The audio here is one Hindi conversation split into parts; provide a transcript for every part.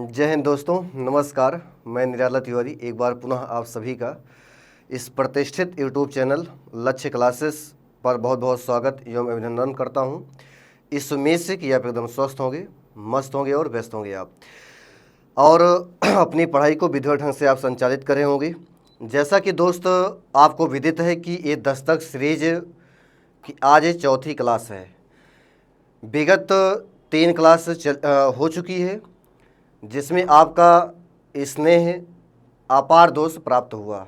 जय हिंद दोस्तों, नमस्कार। मैं निराला तिवारी एक बार पुनः आप सभी का इस प्रतिष्ठित यूट्यूब चैनल लक्ष्य क्लासेस पर बहुत बहुत स्वागत एवं अभिनंदन करता हूं। इस उम्मीद से कि आप एकदम स्वस्थ होंगे, मस्त होंगे और व्यस्त होंगे आप, और अपनी पढ़ाई को विधिवत ढंग से आप संचालित कर रहे होंगे। जैसा कि दोस्त आपको विदित है कि ये दस्तक सीरीज की आज ये चौथी क्लास है। विगत 3 क्लास हो चुकी है, जिसमें आपका स्नेह अपार दोष प्राप्त हुआ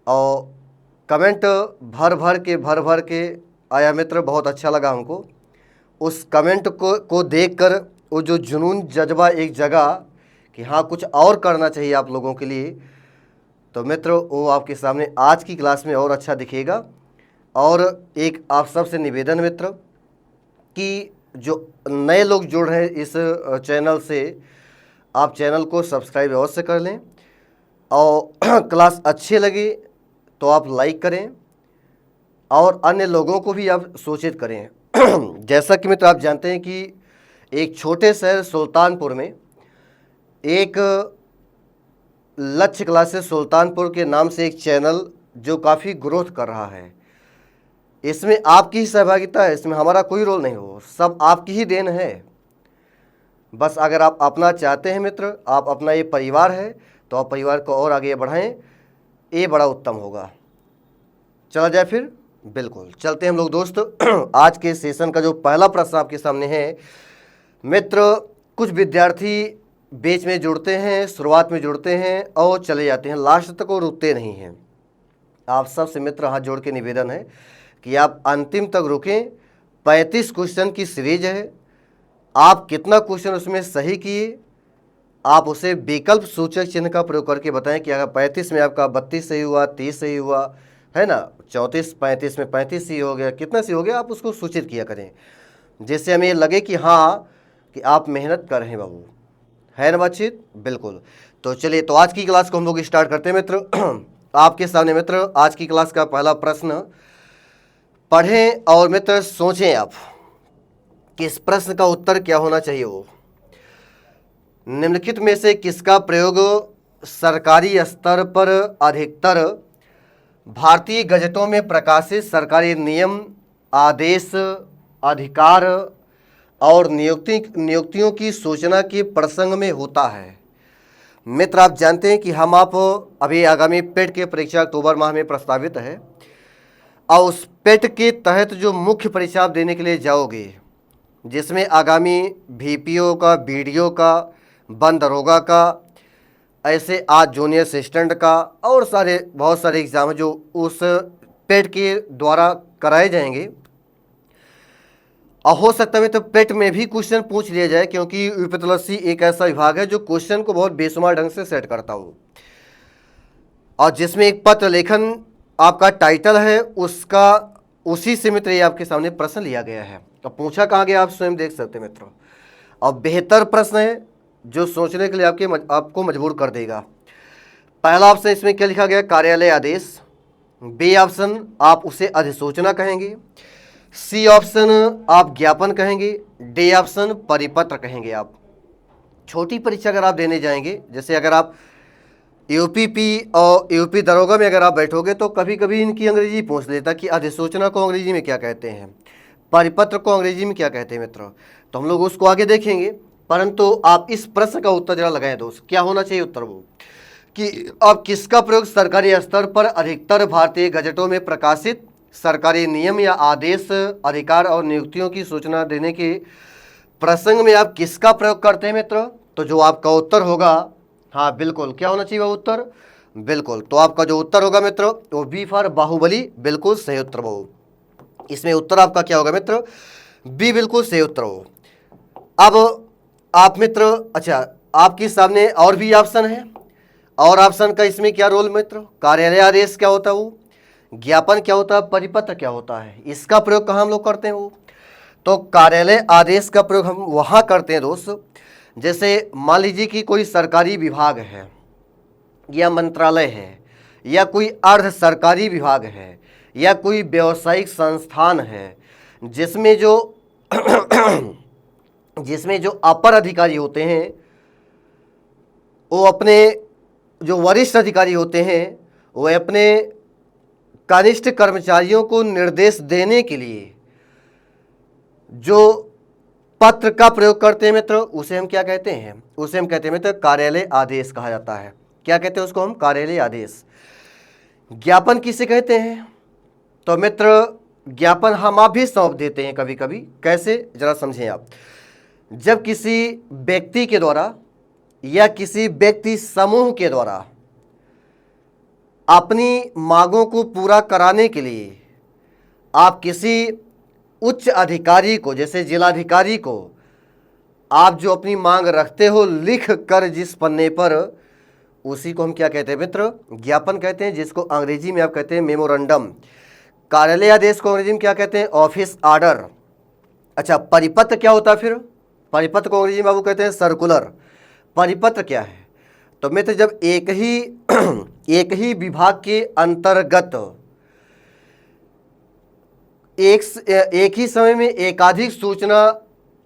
और कमेंट भर भर के आया मित्र, बहुत अच्छा लगा हमको। उस कमेंट को देखकर वो जो जुनून जज्बा एक जगह कि हाँ कुछ और करना चाहिए आप लोगों के लिए, तो मित्र वो आपके सामने आज की क्लास में और अच्छा दिखेगा। और एक आप सबसे निवेदन मित्र कि जो नए लोग जुड़ रहे हैं इस चैनल से, आप चैनल को सब्सक्राइब अवश्य कर लें और क्लास अच्छी लगी तो आप लाइक करें और अन्य लोगों को भी आप सूचित करें। जैसा कि मित्र आप जानते हैं कि एक छोटे शहर सुल्तानपुर में एक लक्ष्य क्लासेस सुल्तानपुर के नाम से एक चैनल जो काफ़ी ग्रोथ कर रहा है, इसमें आपकी ही सहभागिता है, इसमें हमारा कोई रोल नहीं हो, सब आपकी ही देन है। बस अगर आप अपना चाहते हैं मित्र, आप अपना ये परिवार है, तो आप परिवार को और आगे बढ़ाएं, ये बड़ा उत्तम होगा। चला जाए फिर, बिल्कुल चलते हैं हम लोग दोस्त। आज के सेशन का जो पहला प्रश्न आपके सामने है मित्र, कुछ विद्यार्थी बीच में जुड़ते हैं, शुरुआत में जुड़ते हैं और चले जाते हैं, लास्ट तक और रुकते नहीं हैं। आप सबसे मित्र हाथ जोड़ के निवेदन है कि आप अंतिम तक रुकें। 35 क्वेश्चन की सीरीज है, आप कितना क्वेश्चन उसमें सही किए, आप उसे विकल्प सूचक चिन्ह का प्रयोग करके बताएं कि अगर 35 में आपका 32 सही हुआ, 30 सही हुआ, है ना, 34 35 में 35 सही हो गया, कितना सही हो गया, आप उसको सूचित किया करें, जिससे हमें लगे कि हाँ कि आप मेहनत कर रहे हैं बाबू, है ना बातचीत। बिल्कुल, तो चलिए, तो आज की क्लास को हम लोग स्टार्ट करते हैं मित्र। आपके सामने मित्र आज की क्लास का पहला प्रश्न पढ़ें और मित्र सोचें आप कि इस प्रश्न का उत्तर क्या होना चाहिए। वो निम्नलिखित में से किसका प्रयोग सरकारी स्तर पर अधिकतर भारतीय गजटों में प्रकाशित सरकारी नियम, आदेश, अधिकार और नियुक्तियों की सूचना के प्रसंग में होता है। मित्र आप जानते हैं कि हम आप अभी आगामी पेट की परीक्षा अक्टूबर माह में प्रस्तावित है, और उस पेट के तहत जो मुख्य परीक्षा आप देने के लिए जाओगे, जिसमें आगामी VPO का, BDO का, वन दरोगा का, ऐसे आज जूनियर असिस्टेंट का और बहुत सारे एग्ज़ाम जो उस पेट के द्वारा कराए जाएंगे। और हो सकता है तो पेट में भी क्वेश्चन पूछ लिया जाए, क्योंकि यूपीएससी एक ऐसा विभाग है जो क्वेश्चन को बहुत बेशुमार ढंग से सेट करता हो, और जिसमें एक पत्र लेखन आपका टाइटल है, उसका उसी से मित्र ये आपके सामने प्रश्न लिया गया है। तो पूछा कहाँ गया आप स्वयं देख सकते हैं मित्रों, और बेहतर प्रश्न है जो सोचने के लिए आपको मजबूर कर देगा। पहला ऑप्शन इसमें क्या लिखा गया, कार्यालय आदेश। बी ऑप्शन आप उसे अधिसूचना कहेंगे। सी ऑप्शन आप ज्ञापन कहेंगे। डी ऑप्शन परिपत्र कहेंगे। आप छोटी परीक्षा अगर आप देने जाएंगे, जैसे अगर आप UPP और UP दरोगा में अगर आप बैठोगे, तो कभी कभी इनकी अंग्रेजी पूछ लेता कि अधिसूचना को अंग्रेजी में क्या कहते हैं, परिपत्र को अंग्रेजी में क्या कहते हैं मित्रों, तो हम लोग उसको आगे देखेंगे। परंतु आप इस प्रश्न का उत्तर जरा लगाएं दोस्त, क्या होना चाहिए उत्तर वो कि अब किसका प्रयोग सरकारी स्तर पर अधिकतर भारतीय गजटों में प्रकाशित सरकारी नियम या आदेश, अधिकार और नियुक्तियों की सूचना देने के प्रसंग में आप किसका प्रयोग करते हैं मित्र। तो जो आपका उत्तर होगा, हाँ बिल्कुल, क्या होना चाहिए वो उत्तर, बिल्कुल, तो आपका जो उत्तर होगा मित्र वो बी फॉर बाहुबली, बिल्कुल सही उत्तर बहु। इसमें उत्तर आपका क्या होगा मित्र, बी बिल्कुल सही उत्तर हो। अब आप मित्र, अच्छा आपके सामने और भी ऑप्शन है, और ऑप्शन का इसमें क्या रोल मित्र, कार्यालय आदेश क्या होता है, वो ज्ञापन क्या होता है, परिपत्र क्या होता है, इसका प्रयोग कहाँ हम लोग करते हैं वो। तो कार्यालय आदेश का प्रयोग हम वहाँ करते हैं दोस्त, जैसे मान लीजिए कि कोई सरकारी विभाग है या मंत्रालय है या कोई अर्ध सरकारी विभाग है या कोई व्यावसायिक संस्थान है, जिसमें जो अपर अधिकारी होते हैं, वो अपने जो वरिष्ठ अधिकारी होते हैं वो अपने कनिष्ठ कर्मचारियों को निर्देश देने के लिए जो पत्र का प्रयोग करते हैं मित्र, उसे हम क्या कहते हैं? उसे हम कहते हैं मित्र कार्यालय आदेश कहा जाता है। क्या कहते हैं उसको हम? कार्यालय आदेश। ज्ञापन किसे कहते हैं? तो मित्र ज्ञापन हम आप भी सौंप देते हैं कभी कभी। कैसे, जरा समझें आप। जब किसी व्यक्ति के द्वारा या किसी व्यक्ति समूह के द्वारा अपनी मांगों को पूरा कराने के लिए आप किसी उच्च अधिकारी को, जैसे जिलाधिकारी को, आप जो अपनी मांग रखते हो लिख कर जिस पन्ने पर, उसी को हम क्या कहते हैं मित्र? ज्ञापन कहते हैं, जिसको अंग्रेजी में आप कहते हैं मेमोरेंडम। कार्यालय आदेश को अंग्रेजी में क्या कहते हैं? Office order. अच्छा, परिपत्र क्या होता है फिर? परिपत्र को अंग्रेजी में बाबू कहते हैं सर्कुलर। परिपत्र क्या है? तो मित्र जब एक ही विभाग के अंतर्गत एक ही समय में एकाधिक सूचना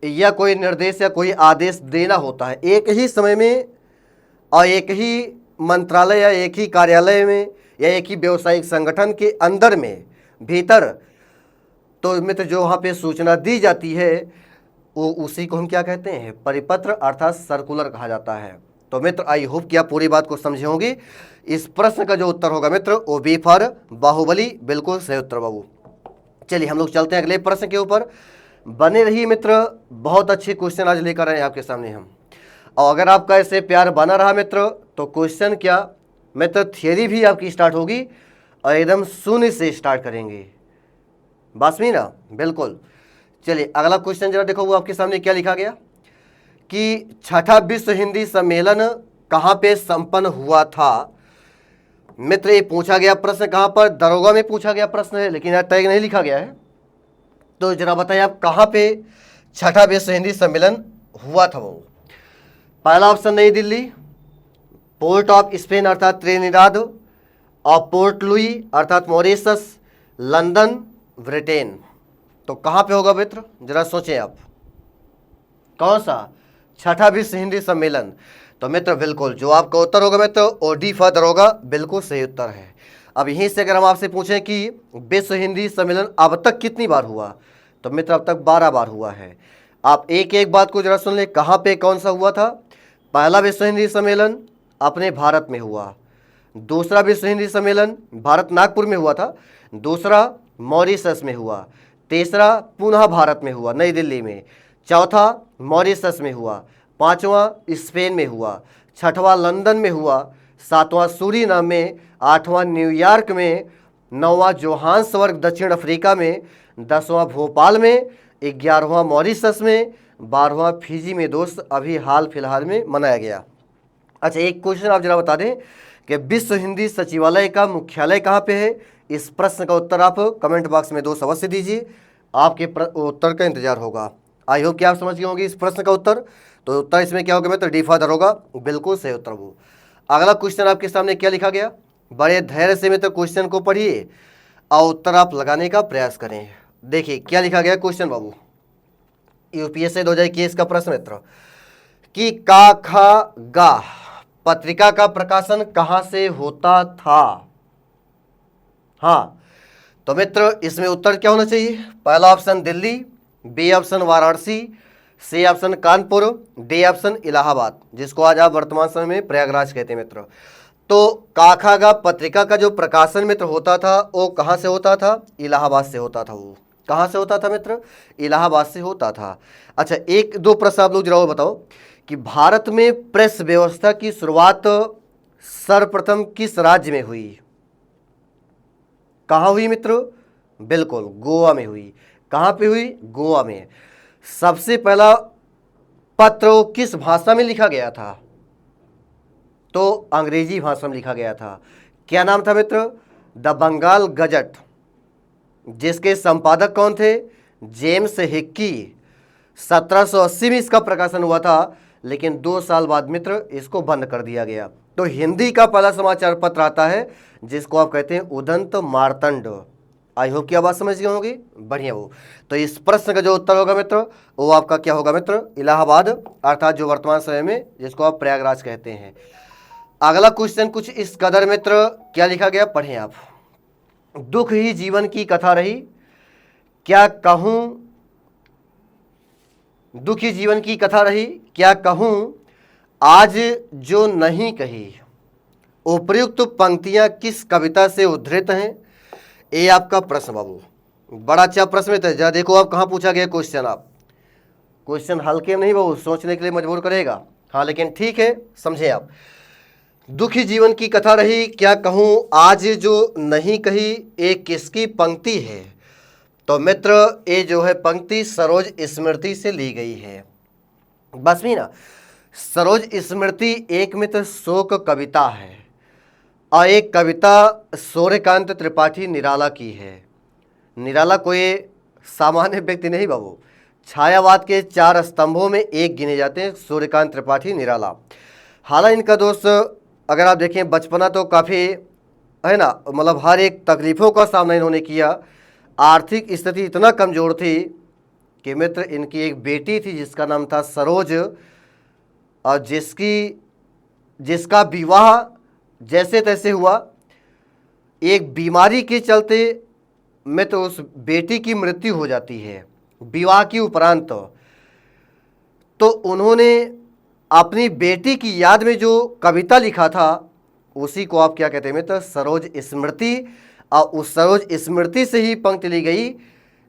या कोई निर्देश या कोई आदेश देना होता है, एक ही समय में और एक ही मंत्रालय या एक ही कार्यालय में या एक ही व्यवसायिक संगठन के अंदर में भीतर, तो मित्र जो वहाँ पे सूचना दी जाती है वो उसी को हम क्या कहते हैं? परिपत्र अर्थात सर्कुलर कहा जाता है। तो मित्र आई होप कि आप पूरी बात को समझे होंगे। इस प्रश्न का जो उत्तर होगा मित्र वो बी फॉर बाहुबली, बिल्कुल सही उत्तर बाबू। चलिए हम लोग चलते हैं अगले प्रश्न के ऊपर। बने रहिए मित्र, बहुत अच्छे क्वेश्चन आज लेकर आए हैं आपके सामने हम। और अगर आपका ऐसे प्यार बना रहा मित्र तो क्वेश्चन क्या मित्र, थियरी भी आपकी स्टार्ट होगी और एकदम शून्य से स्टार्ट करेंगे। बासमी ना, बिल्कुल। चलिए अगला क्वेश्चन जरा देखो, वो आपके सामने क्या लिखा गया कि छठा विश्व हिंदी सम्मेलन कहाँ पे संपन्न हुआ था। मित्र ये पूछा गया प्रश्न कहाँ पर? दरोगा में पूछा गया प्रश्न है, लेकिन यहाँ टैग नहीं लिखा गया है। तो जरा बताइए आप कहाँ पे छठा विश्व हिंदी सम्मेलन हुआ था वो? पहला ऑप्शन नई दिल्ली, पोर्ट ऑफ स्पेन अर्थात त्रिनिदाद, और पोर्ट लुई अर्थात मॉरिशस, लंदन, ब्रिटेन। तो कहाँ पे होगा मित्र, जरा सोचें आप, कौन सा छठा विश्व हिंदी सम्मेलन? तो मित्र बिल्कुल जो आपका उत्तर होगा मित्र ओडी फॉर दरोगा, बिल्कुल सही उत्तर है। अब यहीं से अगर हम आपसे पूछें कि विश्व हिंदी सम्मेलन अब तक कितनी बार हुआ, तो मित्र अब तक 12 बार हुआ है। आप एक एक बात को जरा सुन ले, कहाँ पे कौन सा हुआ था? पहला विश्व हिंदी सम्मेलन अपने भारत में हुआ, दूसरा विश्व हिंदी सम्मेलन भारत नागपुर में हुआ था, दूसरा मॉरिशस में हुआ, तीसरा पुनः भारत में हुआ नई दिल्ली में, चौथा मॉरिशस में हुआ, पांचवा स्पेन में हुआ, छठवां लंदन में हुआ, सातवां सूरीनाम में, आठवां न्यूयॉर्क में, नौवां जोहान्सबर्ग दक्षिण अफ्रीका में, 10वां भोपाल में, 11वां मॉरिशस में, 12वां फिजी में दोस्त अभी हाल फिलहाल में मनाया गया। अच्छा एक क्वेश्चन आप जरा बता दें कि विश्व हिंदी सचिवालय का मुख्यालय कहाँ पे है? इस प्रश्न का उत्तर आप कमेंट बॉक्स में 2 अवश्य दीजिए, आपके उत्तर का इंतजार होगा। आई होप कि आप समझ गए होंगे इस प्रश्न का उत्तर। तो उत्तर इसमें क्या होगा मित्र? डी फॉर दरोगा, बिल्कुल सही उत्तर वो। अगला क्वेश्चन आपके सामने क्या लिखा गया? बड़े धैर्य से मित्र क्वेश्चन को पढ़िए और उत्तर आप लगाने का प्रयास करें। देखिए क्या लिखा गया क्वेश्चन बाबू, यूपीएससी 2021 का प्रश्न मित्र कि का खा गा पत्रिका का प्रकाशन कहाँ से होता था? हाँ तो मित्र इसमें उत्तर क्या होना चाहिए? पहला option Delhi, B option Varanasi, C option Kanpur, D option Allahabad, जिसको आज आप वर्तमान समय में प्रयागराज कहते हैं मित्र। तो काखागा पत्रिका का जो प्रकाशन मित्र होता था वो कहाँ से होता था? इलाहाबाद से होता था। वो कहाँ से होता था मित्र? इलाहाबाद से होता था। अच्छा एक दो प्रश्न आप लोग जरा बताओ कि भारत में प्रेस व्यवस्था की शुरुआत सर्वप्रथम किस राज्य में हुई? कहाँ हुई मित्र? बिल्कुल गोवा में हुई। कहाँ पे हुई? गोवा में। सबसे पहला पत्र किस भाषा में लिखा गया था? तो अंग्रेजी भाषा में लिखा गया था। क्या नाम था मित्र? द बंगाल गजट, जिसके संपादक कौन थे? James Hickey. 1780 में इसका प्रकाशन हुआ था, लेकिन 2 साल बाद मित्र इसको बंद कर दिया गया। तो हिंदी का पहला समाचार पत्र आता है जिसको आप कहते हैं उदंत मार्तंड। आई होप की आवाज़ समझ गए होंगे। बढ़िया। वो तो इस प्रश्न का जो उत्तर होगा मित्र वो आपका क्या होगा मित्र, इलाहाबाद, अर्थात जो वर्तमान समय में जिसको आप प्रयागराज कहते हैं। अगला क्वेश्चन कुछ इस कदर मित्र, क्या लिखा गया पढ़ें आप। दुख ही जीवन की कथा रही, क्या कहूँ, दुख ही जीवन की कथा रही, क्या कहूँ आज जो नहीं कही। उपर्युक्त पंक्तियां किस कविता से उद्धृत हैं। ये आपका प्रश्न बाबू, बड़ा अच्छा प्रश्न है। जरा देखो आप कहाँ पूछा गया क्वेश्चन। आप क्वेश्चन हल्के में नहीं बाबू, सोचने के लिए मजबूर करेगा। हाँ लेकिन ठीक है, समझे आप। दुखी जीवन की कथा रही, क्या कहूँ आज जो नहीं कही, एक किसकी पंक्ति है। तो मित्र ये जो है पंक्ति सरोज स्मृति से ली गई है। बस भी ना, सरोज स्मृति एक मित्र शोक कविता है और एक कविता सूर्यकांत त्रिपाठी निराला की है। निराला कोई सामान्य व्यक्ति नहीं बाबू, छायावाद के 4 स्तंभों में एक गिने जाते हैं सूर्यकांत त्रिपाठी निराला। हालांकि इनका दोस्त अगर आप देखें बचपना तो काफ़ी है ना, मतलब हर एक तकलीफ़ों का सामना इन्होंने किया। आर्थिक स्थिति इतना कमज़ोर थी कि मित्र इनकी एक बेटी थी जिसका नाम था सरोज, और जिसका विवाह जैसे तैसे हुआ। एक बीमारी के चलते मित्र उस बेटी की मृत्यु हो जाती है विवाह की उपरांत। तो उन्होंने अपनी बेटी की याद में जो कविता लिखा था उसी को आप क्या कहते हैं मित्र, सरोज स्मृति। और उस सरोज स्मृति से ही पंक्ति ली गई,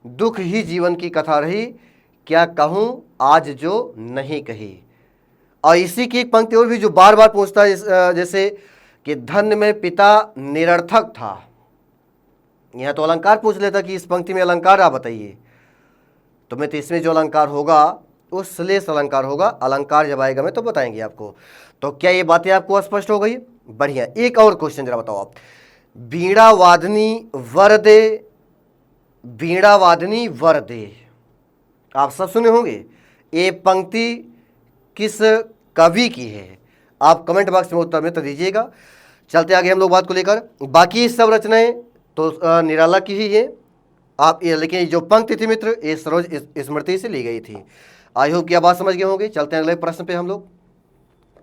दुख ही जीवन की कथा रही, क्या कहूँ आज जो नहीं कही। और इसी की एक पंक्ति और भी जो बार बार पूछता है, जैसे कि धन्य में पिता निरर्थक था। यहाँ तो अलंकार पूछ लेता कि इस पंक्ति में अलंकार आप बताइए, तो मैं तो इसमें जो अलंकार होगा वो श्लेष अलंकार होगा। अलंकार जब आएगा मैं तो बताएंगे आपको। तो क्या ये बातें आपको स्पष्ट हो गई। बढ़िया। एक और क्वेश्चन जरा बताओ आप। वीणा वादनी वर दे, वीणा वादनी वर दे, आप सब सुने होंगे। ये पंक्ति किस कवि की है, आप कमेंट बॉक्स में उत्तर में तो दीजिएगा। चलते आगे हम लोग बात को लेकर। बाकी सब रचनाएं तो निराला की ही है आप ये, लेकिन जो पंक्ति थी मित्र ये सरोज स्मृति से ली गई थी। आई होप की बात समझ गए होंगे। चलते हैं अगले प्रश्न पे हम लोग।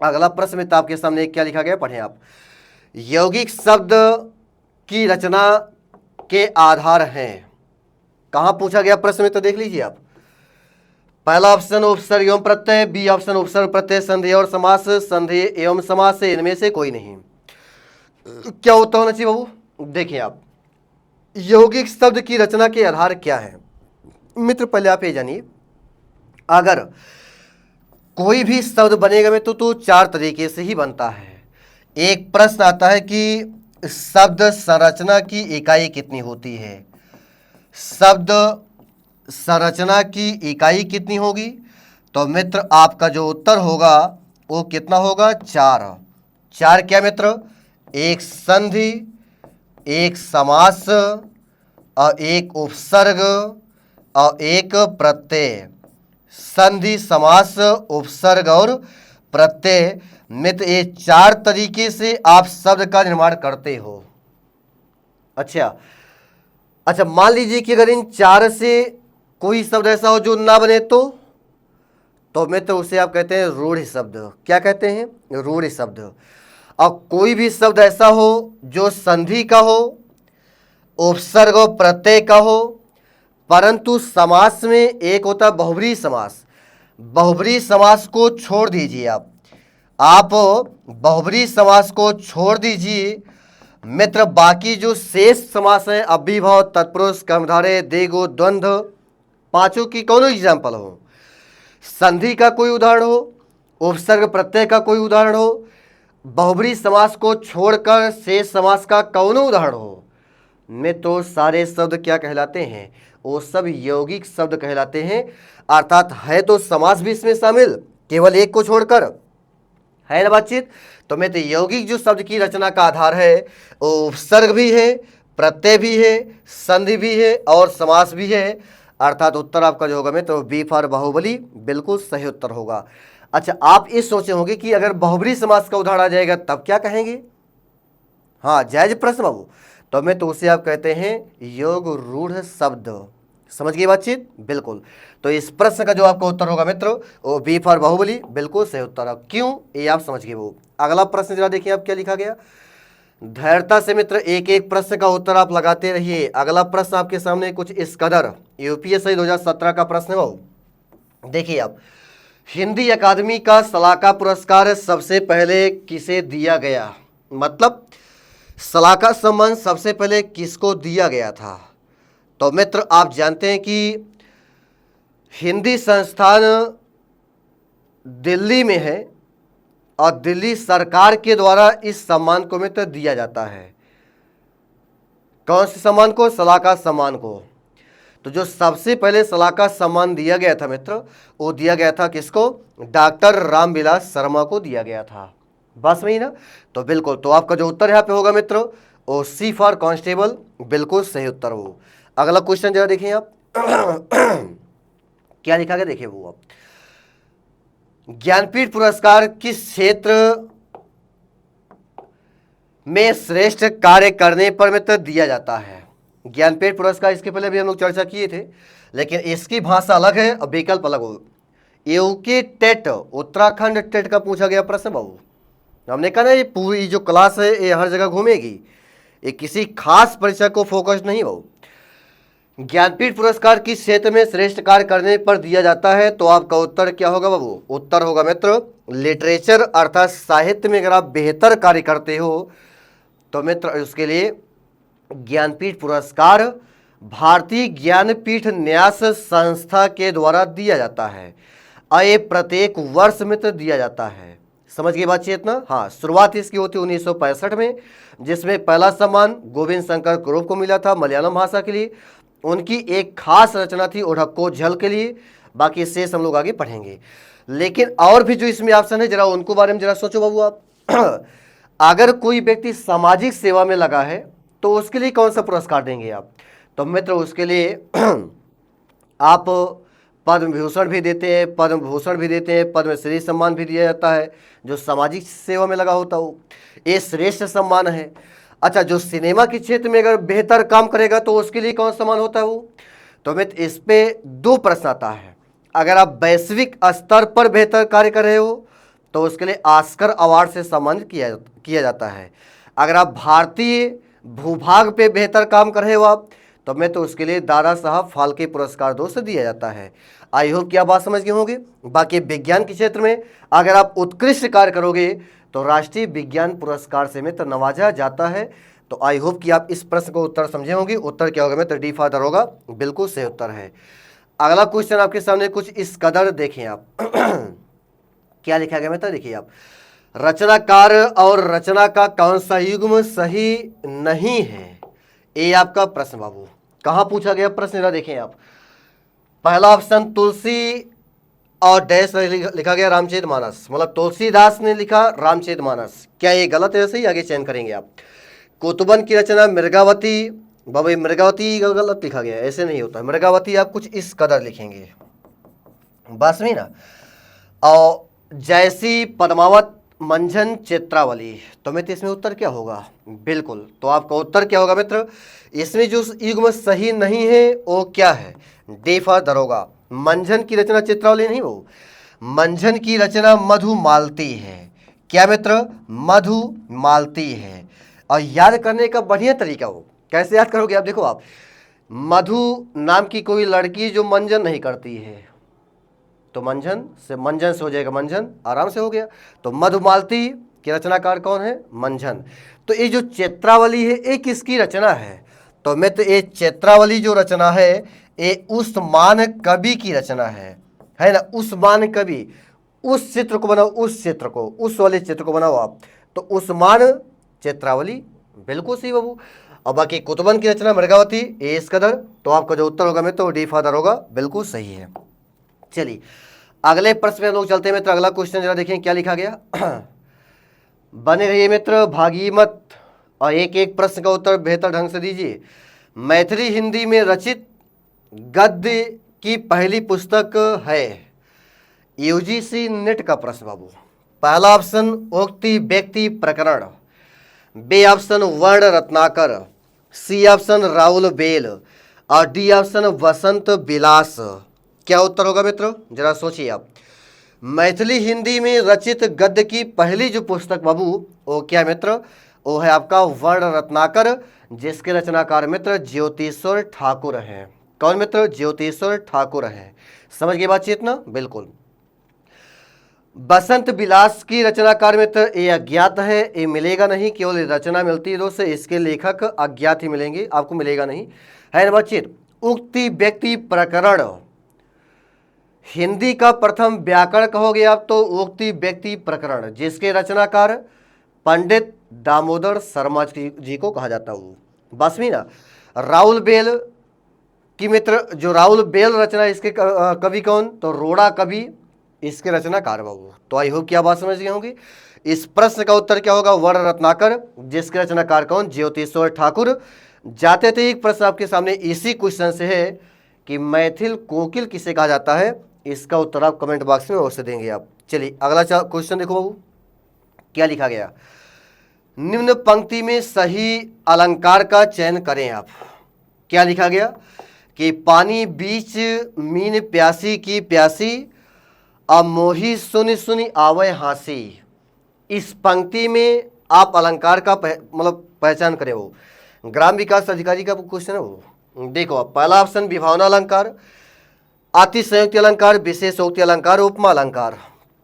अगला प्रश्न में तो आपके सामने क्या लिखा गया पढ़ें आप। यौगिक शब्द की रचना के आधार हैं, कहाँ पूछा गया प्रश्न में तो देख लीजिए आप। पहला ऑप्शन उपसर्ग एवं प्रत्यय, बी ऑप्शन उपसर्ग प्रत्यय संधि और समास, संधि एवं समास से इनमें से कोई नहीं। क्या उत्तर होना चाहिए बाबू। देखिए आप, यौगिक शब्द की रचना के आधार क्या है मित्र, पहले आप ये जानिए। अगर कोई भी शब्द बनेगा में तो 4 तरीके से ही बनता है। एक प्रश्न आता है कि शब्द संरचना की इकाई कितनी होती है। शब्द संरचना की इकाई कितनी होगी, तो मित्र आपका जो उत्तर होगा वो कितना होगा, 4। 4 क्या मित्र, एक संधि, एक समास और एक उपसर्ग और एक प्रत्यय। संधि, समास, उपसर्ग और प्रत्यय मित्र ये 4 तरीके से आप शब्द का निर्माण करते हो। अच्छा मान लीजिए कि अगर इन 4 से कोई शब्द ऐसा हो जो ना बने तो मित्र उसे आप कहते हैं रूढ़ शब्द। क्या कहते हैं, रूढ़ शब्द। और कोई भी शब्द ऐसा हो जो संधि का हो, उपसर्ग और प्रत्यय का हो, परंतु समास में एक होता है बहुब्रीहि समास। बहुब्रीहि समास को छोड़ दीजिए आप बहुब्रीहि समास को छोड़ दीजिए मित्र। बाकी जो शेष समास है, अव्ययभाव, तत्पुरुष, कर्मधारय, देगो, द्वंद्व, 5 की कौन एग्जाम्पल हो, संधि का कोई उदाहरण हो, उपसर्ग प्रत्यय का कोई उदाहरण हो, बहुब्रीहि समास को छोड़कर शेष समास का कौन उदाहरण हो, में तो सारे शब्द क्या कहलाते हैं, वो सब यौगिक शब्द कहलाते हैं। अर्थात है तो समास भी इसमें शामिल, केवल एक को छोड़कर, है ना बातचीत। तो मैं तो यौगिक जो शब्द की रचना का आधार है वो उपसर्ग भी है, प्रत्यय भी है, संधि भी है और समास भी है। अर्थात उत्तर आपका जो होगा मैं तो बी फॉर बाहुबली बिल्कुल सही उत्तर होगा। अच्छा, आप इस सोचे होंगे कि अगर बहुब्रीहि समास का उदाहरण आ जाएगा तब क्या कहेंगे। हाँ, जायज प्रश्न बाबू। तो मैं तो उसे आप कहते हैं योग रूढ़ शब्द। समझ गई बातचीत? बिल्कुल। तो इस प्रश्न का जो आपका उत्तर होगा मित्र वो बी फॉर बाहुबली बिल्कुल सही उत्तर है। क्यों, ये आप समझ गए। वो अगला प्रश्न जरा देखिए आप क्या लिखा गया। धैर्यता से मित्र एक एक प्रश्न का उत्तर आप लगाते रहिए। अगला प्रश्न आपके सामने कुछ इस कदर यूपीएससी 2017 का प्रश्न है वो देखिए आप। हिंदी अकादमी का सलाका पुरस्कार सबसे पहले किसे दिया गया, मतलब सलाका सम्मान सबसे पहले किसको दिया गया था। तो मित्र आप जानते हैं कि हिंदी संस्थान दिल्ली में है और दिल्ली सरकार के द्वारा इस सम्मान को मित्र दिया जाता है। कौन से सम्मान को? सलाका सम्मान को। तो जो सबसे पहले सलाका सम्मान दिया गया था मित्र वो दिया गया था किसको? डॉक्टर रामविलास शर्मा को दिया गया था। बस में ही ना? तो बिल्कुल, तो आपका जो उत्तर यहाँ पे होगा मित्र वो सी फॉर कांस्टेबल बिल्कुल सही उत्तर हो। अगला क्वेश्चन जरा देखिए आप क्या लिखा गया देखिए वो आप। ज्ञानपीठ पुरस्कार किस क्षेत्र में श्रेष्ठ कार्य करने पर मित्र दिया जाता है? ज्ञानपीठ पुरस्कार इसके पहले भी हम लोग चर्चा किए थे, लेकिन इसकी भाषा अलग है और विकल्प अलग हो। यूके टेट, उत्तराखंड टेट का पूछा गया प्रश्न बाबू। हमने कहा ना ये पूरी जो क्लास है ये हर जगह घूमेगी, ये किसी खास परीक्षा को फोकस नहीं हो। ज्ञानपीठ पुरस्कार किस क्षेत्र में श्रेष्ठ कार्य करने पर दिया जाता है? तो आपका उत्तर क्या होगा बाबू? उत्तर होगा मित्र लिटरेचर अर्थात साहित्य में अगर आप बेहतर कार्य करते हो तो मित्र उसके लिए ज्ञानपीठ पुरस्कार भारतीय ज्ञानपीठ न्यास संस्था के द्वारा दिया जाता है और ये प्रत्येक वर्ष मित्र दिया जाता है। समझ गए बातचीत ना? हाँ, शुरुआत इसकी होती 1965 में, जिसमें पहला सम्मान गोविंद शंकर कुरुप को मिला था मलयालम भाषा के लिए। उनकी एक खास रचना थी ओढ़क्को झल के लिए। बाकी शेष हम लोग आगे पढ़ेंगे। लेकिन और भी जो इसमें ऑप्शन है जरा उनको बारे में जरा सोचो बाबू आप। अगर कोई व्यक्ति सामाजिक सेवा में लगा है तो उसके लिए कौन सा पुरस्कार देंगे आप? तो मित्र उसके लिए आप पद्म विभूषण भी देते हैं, पद्म भूषण भी देते हैं, पद्मश्री सम्मान भी दिया जाता है। जो सामाजिक सेवा में लगा होता हो ये श्रेष्ठ सम्मान है। अच्छा, जो सिनेमा के क्षेत्र में अगर बेहतर काम करेगा तो उसके लिए कौन सम्मान होता है वो? तो मित्र इस पे दो प्रश्न आता है। अगर आप वैश्विक स्तर पर बेहतर कार्य कर रहे हो तो उसके लिए ऑस्कर अवार्ड से सम्मानित किया जाता है। अगर आप भारतीय भूभाग पे बेहतर काम कर रहे हो आप तो मैं तो उसके लिए दादा साहब फाल्के पुरस्कार 2 से दिया जाता है। आई होप क्या बात समझ गए होंगे। बाकी विज्ञान के क्षेत्र में अगर आप उत्कृष्ट कार्य करोगे तो राष्ट्रीय विज्ञान पुरस्कार से मित्र नवाजा जाता है। तो आई होप कि आप इस प्रश्न को उत्तर समझे होंगे। उत्तर क्या होगा मित्र? डी फादर होगा बिल्कुल सही उत्तर है। अगला क्वेश्चन आपके सामने कुछ इस कदर देखें आप क्या लिखा गया मित्र देखिए आप। रचनाकार और रचना का कौन सा युग्म सही नहीं है? ये आपका प्रश्न बाबू। कहाँ पूछा गया प्रश्न जरा देखें आप। पहला ऑप्शन तुलसी और डैश लिखा गया रामचरितमानस, मतलब तुलसीदास ने लिखा रामचरितमानस। क्या ये गलत है? सही, आगे चयन करेंगे आप। कुतुबन की रचना मृगावती, बाबा मृगावती गलत लिखा गया, ऐसे नहीं होता। मृगावती आप कुछ इस कदर लिखेंगे बस में ना। और जैसी पद्मावत मंझन चित्रावली, तो मित्र इसमें उत्तर क्या होगा? बिल्कुल, तो आपका उत्तर क्या होगा मित्र? इसमें जो युग्म सही नहीं है वो क्या है? डी फॉर दरोगा। मंझन की रचना चित्रावली नहीं, वो मंझन की रचना मधुमालती है। क्या मित्र? मधुमालती है। और याद करने का बढ़िया तरीका हो, कैसे याद करोगे आप? देखो आप, मधु नाम की कोई लड़की जो मंजन नहीं करती है तो मंजन से हो जाएगा मंजन, आराम से हो गया। तो मधुमालती की रचनाकार कौन है? मंझन। तो ये जो चित्रावली है ये किसकी रचना है? तो मित्र ये चित्रावली जो रचना है ये उस्मान कवि की रचना है ना? उस्मान कवि। उस चित्र को बनाओ, उस चित्र को, उस वाले चित्र को बनाओ आप, तो उस्मान चित्रावली बिल्कुल सही बाबू। और बाकी कुतुबन की रचना मृगावती ये इस कदर। तो आपका जो उत्तर होगा मित्र वो डी फादर होगा बिल्कुल सही है। चलिए अगले प्रश्न में हम लोग चलते हैं मित्र। अगला क्वेश्चन जरा देखें क्या लिखा गया। बने रहिए मित्र, भागिए मत और एक एक प्रश्न का उत्तर बेहतर ढंग से दीजिए। मैथिली हिंदी में रचित गद्य की पहली पुस्तक है? यूजीसी नेट का प्रश्न बाबू। पहला ऑप्शन उक्ति व्यक्ति प्रकरण, B option Varna Ratnakar, C option राहुल बेल और डी ऑप्शन वसंत विलास। क्या उत्तर होगा मित्रों, जरा सोचिए आप। मैथिली हिंदी में रचित गद्य की पहली जो पुस्तक बाबू वो क्या मित्र, वो है आपका वर्ण रत्नाकर, जिसके रचनाकार मित्र ज्योतिश्वर ठाकुर हैं। कौन मित्र, ज्योतिश्वर ठाकुर हैं। समझ गए बातचीत ना, बिल्कुल। बसंत विलास की रचनाकार मित्र ये अज्ञात है, ये मिलेगा नहीं, केवल रचना मिलती है दोस्त, इसके लेखक अज्ञात ही मिलेंगे, आपको मिलेगा नहीं, है ना बातचीत। उक्ति व्यक्ति प्रकरण, हिंदी का प्रथम व्याकरण कहोगे आप तो उक्ति व्यक्ति प्रकरण, जिसके रचनाकार पंडित दामोदर शर्मा जी को कहा जाता है। बस में ना, राहुल बेल की मित्र जो राहुल बेल रचना, इसके कवि कौन, तो रोड़ा कवि इसके रचनाकार बाबू। तो आई होप क्या बात समझ गए होंगे। इस प्रश्न का उत्तर क्या होगा, वर्ण रत्नाकर, जिसके रचनाकार कौन, ज्योतिश्वर ठाकुर। जाते थे एक प्रश्न आपके सामने इसी क्वेश्चन से है कि मैथिल कोकिल किसे कहा जाता है, इसका उत्तर आप कमेंट बॉक्स में अवश्य देंगे आप। चलिए अगला क्वेश्चन देखो बाबू, क्या लिखा गया। निम्न पंक्ति में सही अलंकार का चयन करें आप। क्या लिखा गया कि पानी बीच मीन प्यासी की प्यासी, अब मोही सुनि सुनि आवे हासी। इस पंक्ति में आप अलंकार का मतलब पहचान करें। वो ग्राम विकास अधिकारी का क्वेश्चन है वो। देखो आप, पहला ऑप्शन विभावना अलंकार, अतिशयोक्ति अलंकार, विशेषोक्ति अलंकार, उपमा अलंकार।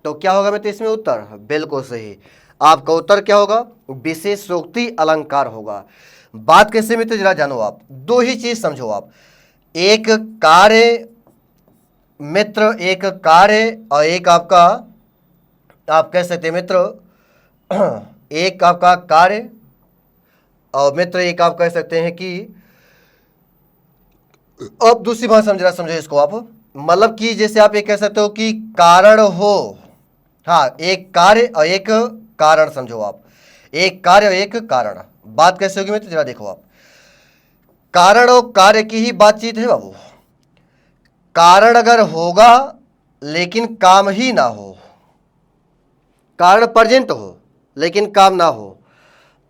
तो क्या होगा मित्र इसमें उत्तर, बिल्कुल सही। आपका उत्तर क्या होगा, विशेषोक्ति अलंकार होगा। बात कैसे मित्र जरा जानो आप, दो ही चीज समझो आप, एक कार्य मित्र, एक कार्य और एक आपका, आप कह सकते हैं मित्र एक आपका कार्य और मित्र एक आप कह सकते हैं कि, अब दूसरी बात समझ रहा, समझो इसको आप, मतलब कि जैसे आप ये कह सकते हो कि कारण हो, हाँ एक कार्य और एक कारण समझो आप, एक कार्य और एक कारण। बात कैसे होगी मित्र जरा देखो आप, कारण और कार्य की ही बातचीत है बाबू। कारण अगर होगा लेकिन काम ही ना हो, कारण प्रेजेंट हो लेकिन काम ना हो,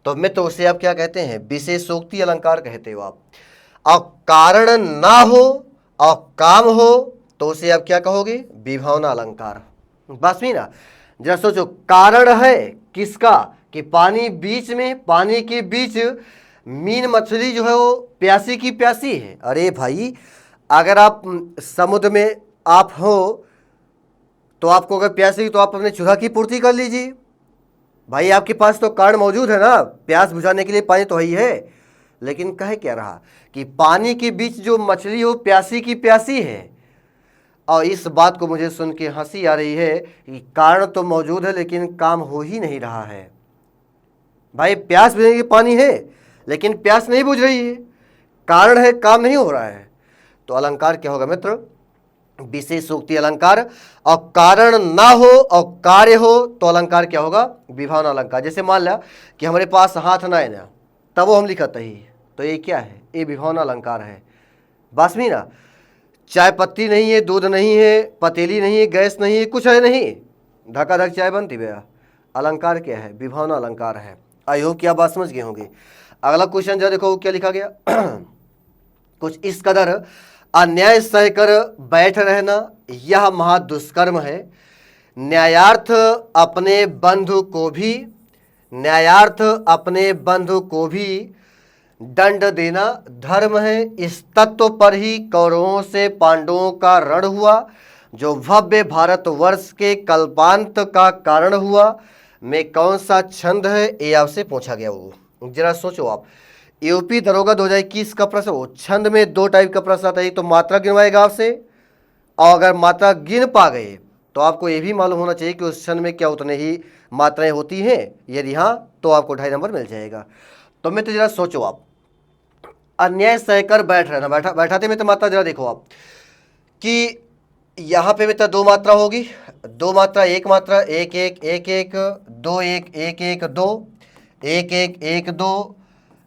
तो मित्र उसे आप क्या कहते हैं, विशेषोक्ति अलंकार कहते हो आप। और कारण ना हो और काम हो तो उसे आप क्या कहोगे, विभावना अलंकार। बस भी ना, जरा सोचो, कारण है किसका, कि पानी बीच में, पानी के बीच मीन मछली जो है वो प्यासी की प्यासी है। अरे भाई, अगर आप समुद्र में आप हो तो आपको अगर प्यासी तो आप अपने चूल्हा की पूर्ति कर लीजिए भाई, आपके पास तो कारण मौजूद है ना, प्यास बुझाने के लिए पानी तो ही है। लेकिन कह क्या रहा कि पानी के बीच जो मछली हो प्यासी की प्यासी है। और इस बात को मुझे सुन के हंसी आ रही है कि कारण तो मौजूद है लेकिन काम हो ही नहीं रहा है। भाई प्यास बुझाने की पानी है लेकिन प्यास नहीं बुझ रही है, कारण है काम नहीं हो रहा है। तो अलंकार क्या होगा मित्र, विशेषोक्ति अलंकार। और कारण ना हो और कार्य हो तो अलंकार क्या होगा, विभावना अलंकार। जैसे मान लिया कि हमारे पास हाथ ना है ना, तब वो हम लिखते ही, तो ये क्या है, ये विभावना अलंकार है। बस में ना, चाय पत्ती नहीं है, दूध नहीं है, पतीली नहीं है, गैस नहीं है, कुछ है नहीं, धक्का धक चाय बनती भैया, अलंकार क्या है, विभावना अलंकार है। आई होप क्या बात समझ गए होंगे। अगला क्वेश्चन जो देखो क्या लिखा गया कुछ इस कदर अन्याय सहकर बैठ रहना यह महादुष्कर्म है, न्यायार्थ अपने बंधु को भी, न्यायार्थ अपने बंधु को भी दंड देना धर्म है। इस तत्व पर ही कौरवों से पांडवों का रण हुआ, जो भव्य भारतवर्ष के कल्पांत का कारण हुआ। में कौन सा छंद है, ये आपसे पूछा गया। वो जरा सोचो आप, यूपी दरोगा 2021 का प्रश्न हो, छंद में दो टाइप का प्रश्न आता है, एक तो मात्रा गिनवाएगा आपसे, और अगर मात्रा गिन पा गए तो आपको ये भी मालूम होना चाहिए कि उस छंद में क्या उतने ही मात्राएं होती हैं, यदि हाँ तो आपको 2.5 नंबर मिल जाएगा। तो मैं तो जरा सोचो आप, अन्याय सहकर बैठ रहना, बैठाते में तो मात्रा जरा देखो आप कि यहाँ पे मित्र दो मात्रा होगी, दो मात्रा, एक मात्रा, एक एक एक एक, दो एक एक एक दो, एक एक एक दो,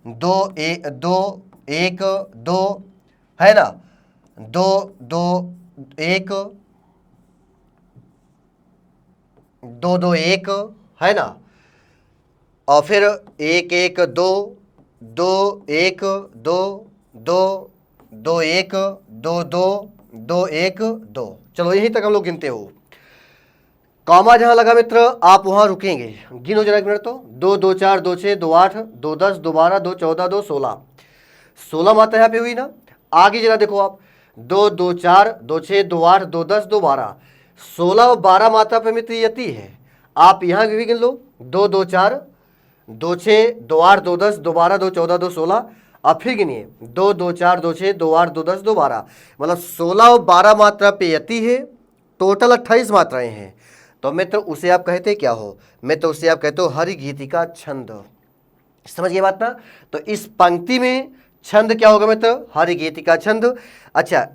दो एक दो एक दो, है ना, दो दो एक, दो दो एक, है ना, और फिर एक एक दो, 2 1 2 2 2 1 2 2 2 1 2। चलो यहीं तक हम लोग गिनते हो। कॉमा जहां लगा मित्र आप वहां रुकेंगे। गिनो जरा एक मिनट। तो 2 2 4 2 6 2 8 2 10 2 12 2 14 2 16, 16 मात्रा यहाँ पे हुई ना। आगे जरा देखो आप, 2 2 4 2 6 2 8 2 10 2 12, 16 और 12 मात्रा पे मित्र यति है। आप यहाँ भी गिन लो, 2 2 4 2 6 2 8 2 10 2 12 2 14 2 16। अब फिर गिनिए, 2 2 4 2 6 2 8 2 10 2 12, मतलब 16 और 12 मात्रा पे यति है। टोटल 28 मात्राएं हैं। तो मित्र उसे आप कहते क्या हो? मित्र उसे आप कहते हो हरिगीतिका छंद। समझ गए बात ना। तो इस पंक्ति में छंद क्या होगा मित्र? हरिगीतिका छंद। अच्छा,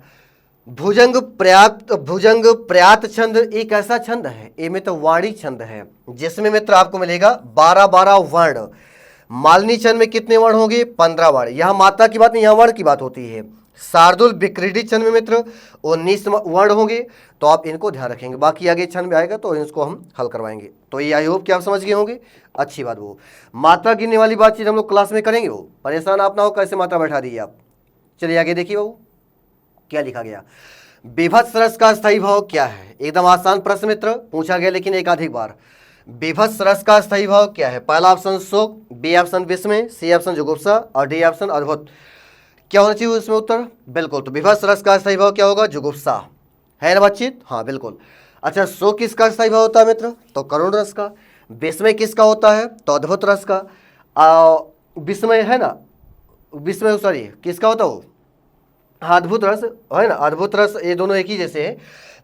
भुजंग प्रयात छंद एक ऐसा छंद है, ये मित्र वाणी छंद है, जिसमें मित्र आपको मिलेगा 12-12 वर्ण। मालनी छंद में कितने वर्ण होंगे? 15 वर्ण। यहाँ मात्रा की बात नहीं, यहाँ वर्ण की बात होती है। शार्दुल विक्रीडी छंद में मित्र 19 वर्ण होंगे। तो आप इनको ध्यान रखेंगे, बाकी आगे छंद में आएगा तो इसको हम हल करवाएंगे। तो ये आई होप कि आप समझ गए होंगे। अच्छी बात। वो मात्रा गिनने वाली बातचीत हम लोग क्लास में करेंगे, वो परेशान आप ना हो कैसे मात्रा बैठा दी आप। चलिए आगे देखिए बाबू क्या लिखा गया। विभत्स रस का स्थायी भाव क्या है? एकदम आसान प्रश्न मित्र, पूछा गया लेकिन एकाधिक बार। विभत्स रस का स्थायी भाव क्या है? पहला ऑप्शन शोक, बी ऑप्शन विस्मय, सी ऑप्शन जुगुप्सा और डी ऑप्शन अद्भुत। क्या होना चाहिए उसमें उत्तर? बिल्कुल। तो विभत्स रस का स्थायी भाव क्या होगा? जुगुप्सा। है ना बातचीत? हाँ बिल्कुल। अच्छा, शोक किसका स्थायी भाव होता है मित्र? तो करुण रस का। विस्मय किसका होता है? तो अद्भुत रस का। विस्मय है ना, विस्मय सॉरी किसका होता हो? हाँ अद्भुत रस है ना, अद्भुत रस, ये दोनों एक ही जैसे है।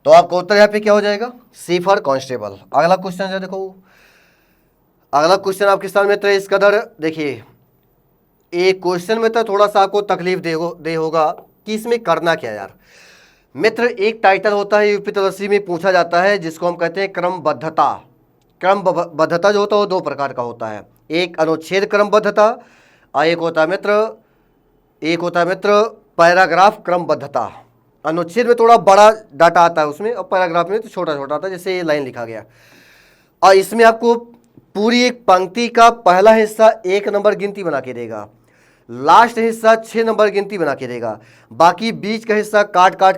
तो आपका उत्तर यहाँ पे क्या हो जाएगा? सी फॉर कांस्टेबल। अगला क्वेश्चन है देखो, अगला क्वेश्चन आपके सामने मित्र इस कदर देखिए, एक क्वेश्चन में तो थोड़ा सा आपको तकलीफ दे होगा कि इसमें करना क्या यार। मित्र एक टाइटल होता है यूपीएससी में पूछा जाता है, जिसको हम कहते हैं क्रमबद्धता। क्रमबद्धता जो होता है वो दो प्रकार का होता है, एक अनुच्छेद क्रमबद्धता और एक होता है मित्र पैराग्राफ क्रमबद्धता। अनुच्छेद में थोड़ा बड़ा डाटा आता है उसमें, और पैराग्राफ में तो छोटा छोटा आता है, जैसे ये लाइन लिखा गया। और इसमें आपको पूरी एक पंक्ति का पहला हिस्सा 1 नंबर गिनती बना के देगा, लास्ट हिस्सा 6 नंबर गिनती बना के देगा, बाकी बीच का हिस्सा काट काट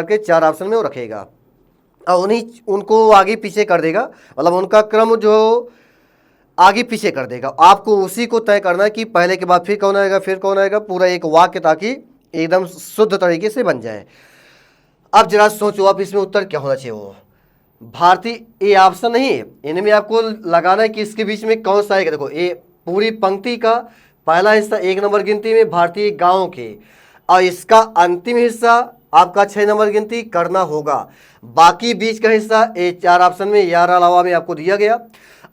के 4 ऑप्शन में वो रखेगा और उनको आगे पीछे कर देगा, मतलब उनका क्रम जो आगे पीछे कर देगा। आपको उसी को तय करना है कि पहले के बाद फिर कौन आएगा, फिर कौन आएगा, पूरा एक वाक्य, ताकि एकदम शुद्ध तरीके से बन जाए। अब जरा सोचो आप इसमें उत्तर क्या होना चाहिए। वो भारतीय, ये ऑप्शन नहीं है, इनमें आपको लगाना है कि इसके बीच में कौन सा आएगा। देखो ये पूरी पंक्ति का पहला हिस्सा 1 नंबर गिनती में भारतीय गांव के, और इसका अंतिम हिस्सा आपका 6 नंबर गिनती करना होगा। बाकी बीच का हिस्सा ये 4 ऑप्शन में यार अलावा में आपको दिया गया,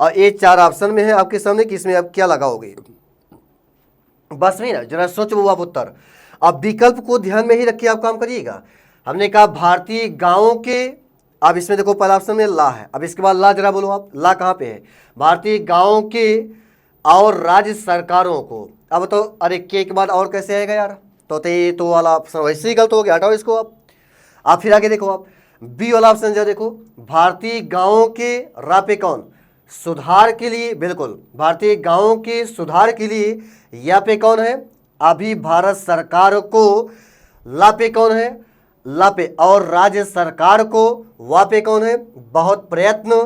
और ये 4 ऑप्शन में है आपके सामने कि इसमें आप क्या लगाओगे। बस में ना, जरा सोचो आप उत्तर। अब विकल्प को ध्यान में ही रखिए आप काम करिएगा। हमने कहा भारतीय गांवों के, अब इसमें देखो पहला ऑप्शन में ला है, अब इसके बाद ला जरा बोलो आप, ला कहाँ पे है? भारतीय गांवों के और राज्य सरकारों को। अब तो अरे के बाद और कैसे आएगा यार, तो ये तो वाला ऑप्शन वैसे ही गलत हो गया, हटाओ इसको आप फिर आगे देखो आप बी वाला ऑप्शन जरा देखो, भारतीय गांवों के रा पे कौन? सुधार के लिए, बिल्कुल भारतीय गांवों के सुधार के लिए। या पे कौन है? अभी भारत सरकार को। ला पे कौन है? ला पे। और राज्य सरकार को वा पे कौन है? बहुत प्रयत्न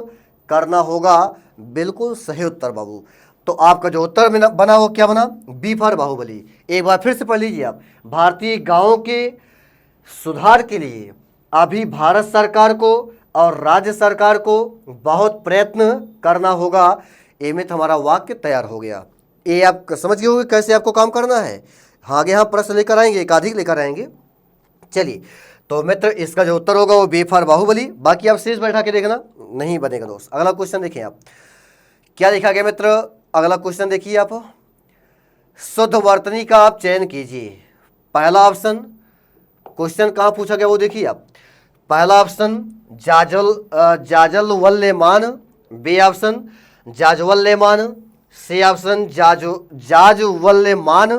करना होगा। बिल्कुल सही उत्तर बाबू। तो आपका जो उत्तर बना वो क्या बना? B for Baahubali. एक बार फिर से पढ़ लीजिए आप, भारतीय गांवों के सुधार के लिए अभी भारत सरकार को और राज्य सरकार को बहुत प्रयत्न करना होगा। ए में हमारा वाक्य तैयार हो गया। ये आप समझ गए होंगे कैसे आपको काम करना है। आगे यहाँ प्रश्न लेकर आएंगे, एकाधिक लेकर आएंगे। चलिए तो मित्र इसका जो उत्तर होगा वो बी फॉर बाहुबली। बाकी आप शेष बैठा के देखना, नहीं बनेगा दोस्त। अगला क्वेश्चन देखिए आप क्या लिखा गया मित्र। अगला क्वेश्चन देखिए आप, शुद्ध वर्तनी का आप चयन कीजिए। पहला ऑप्शन, क्वेश्चन कहाँ पूछा गया वो देखिए आप। पहला ऑप्शन जाजवल्यमान, बी ऑप्शन जाजवल्यमान, सी ऑप्शन जाजवल्यमान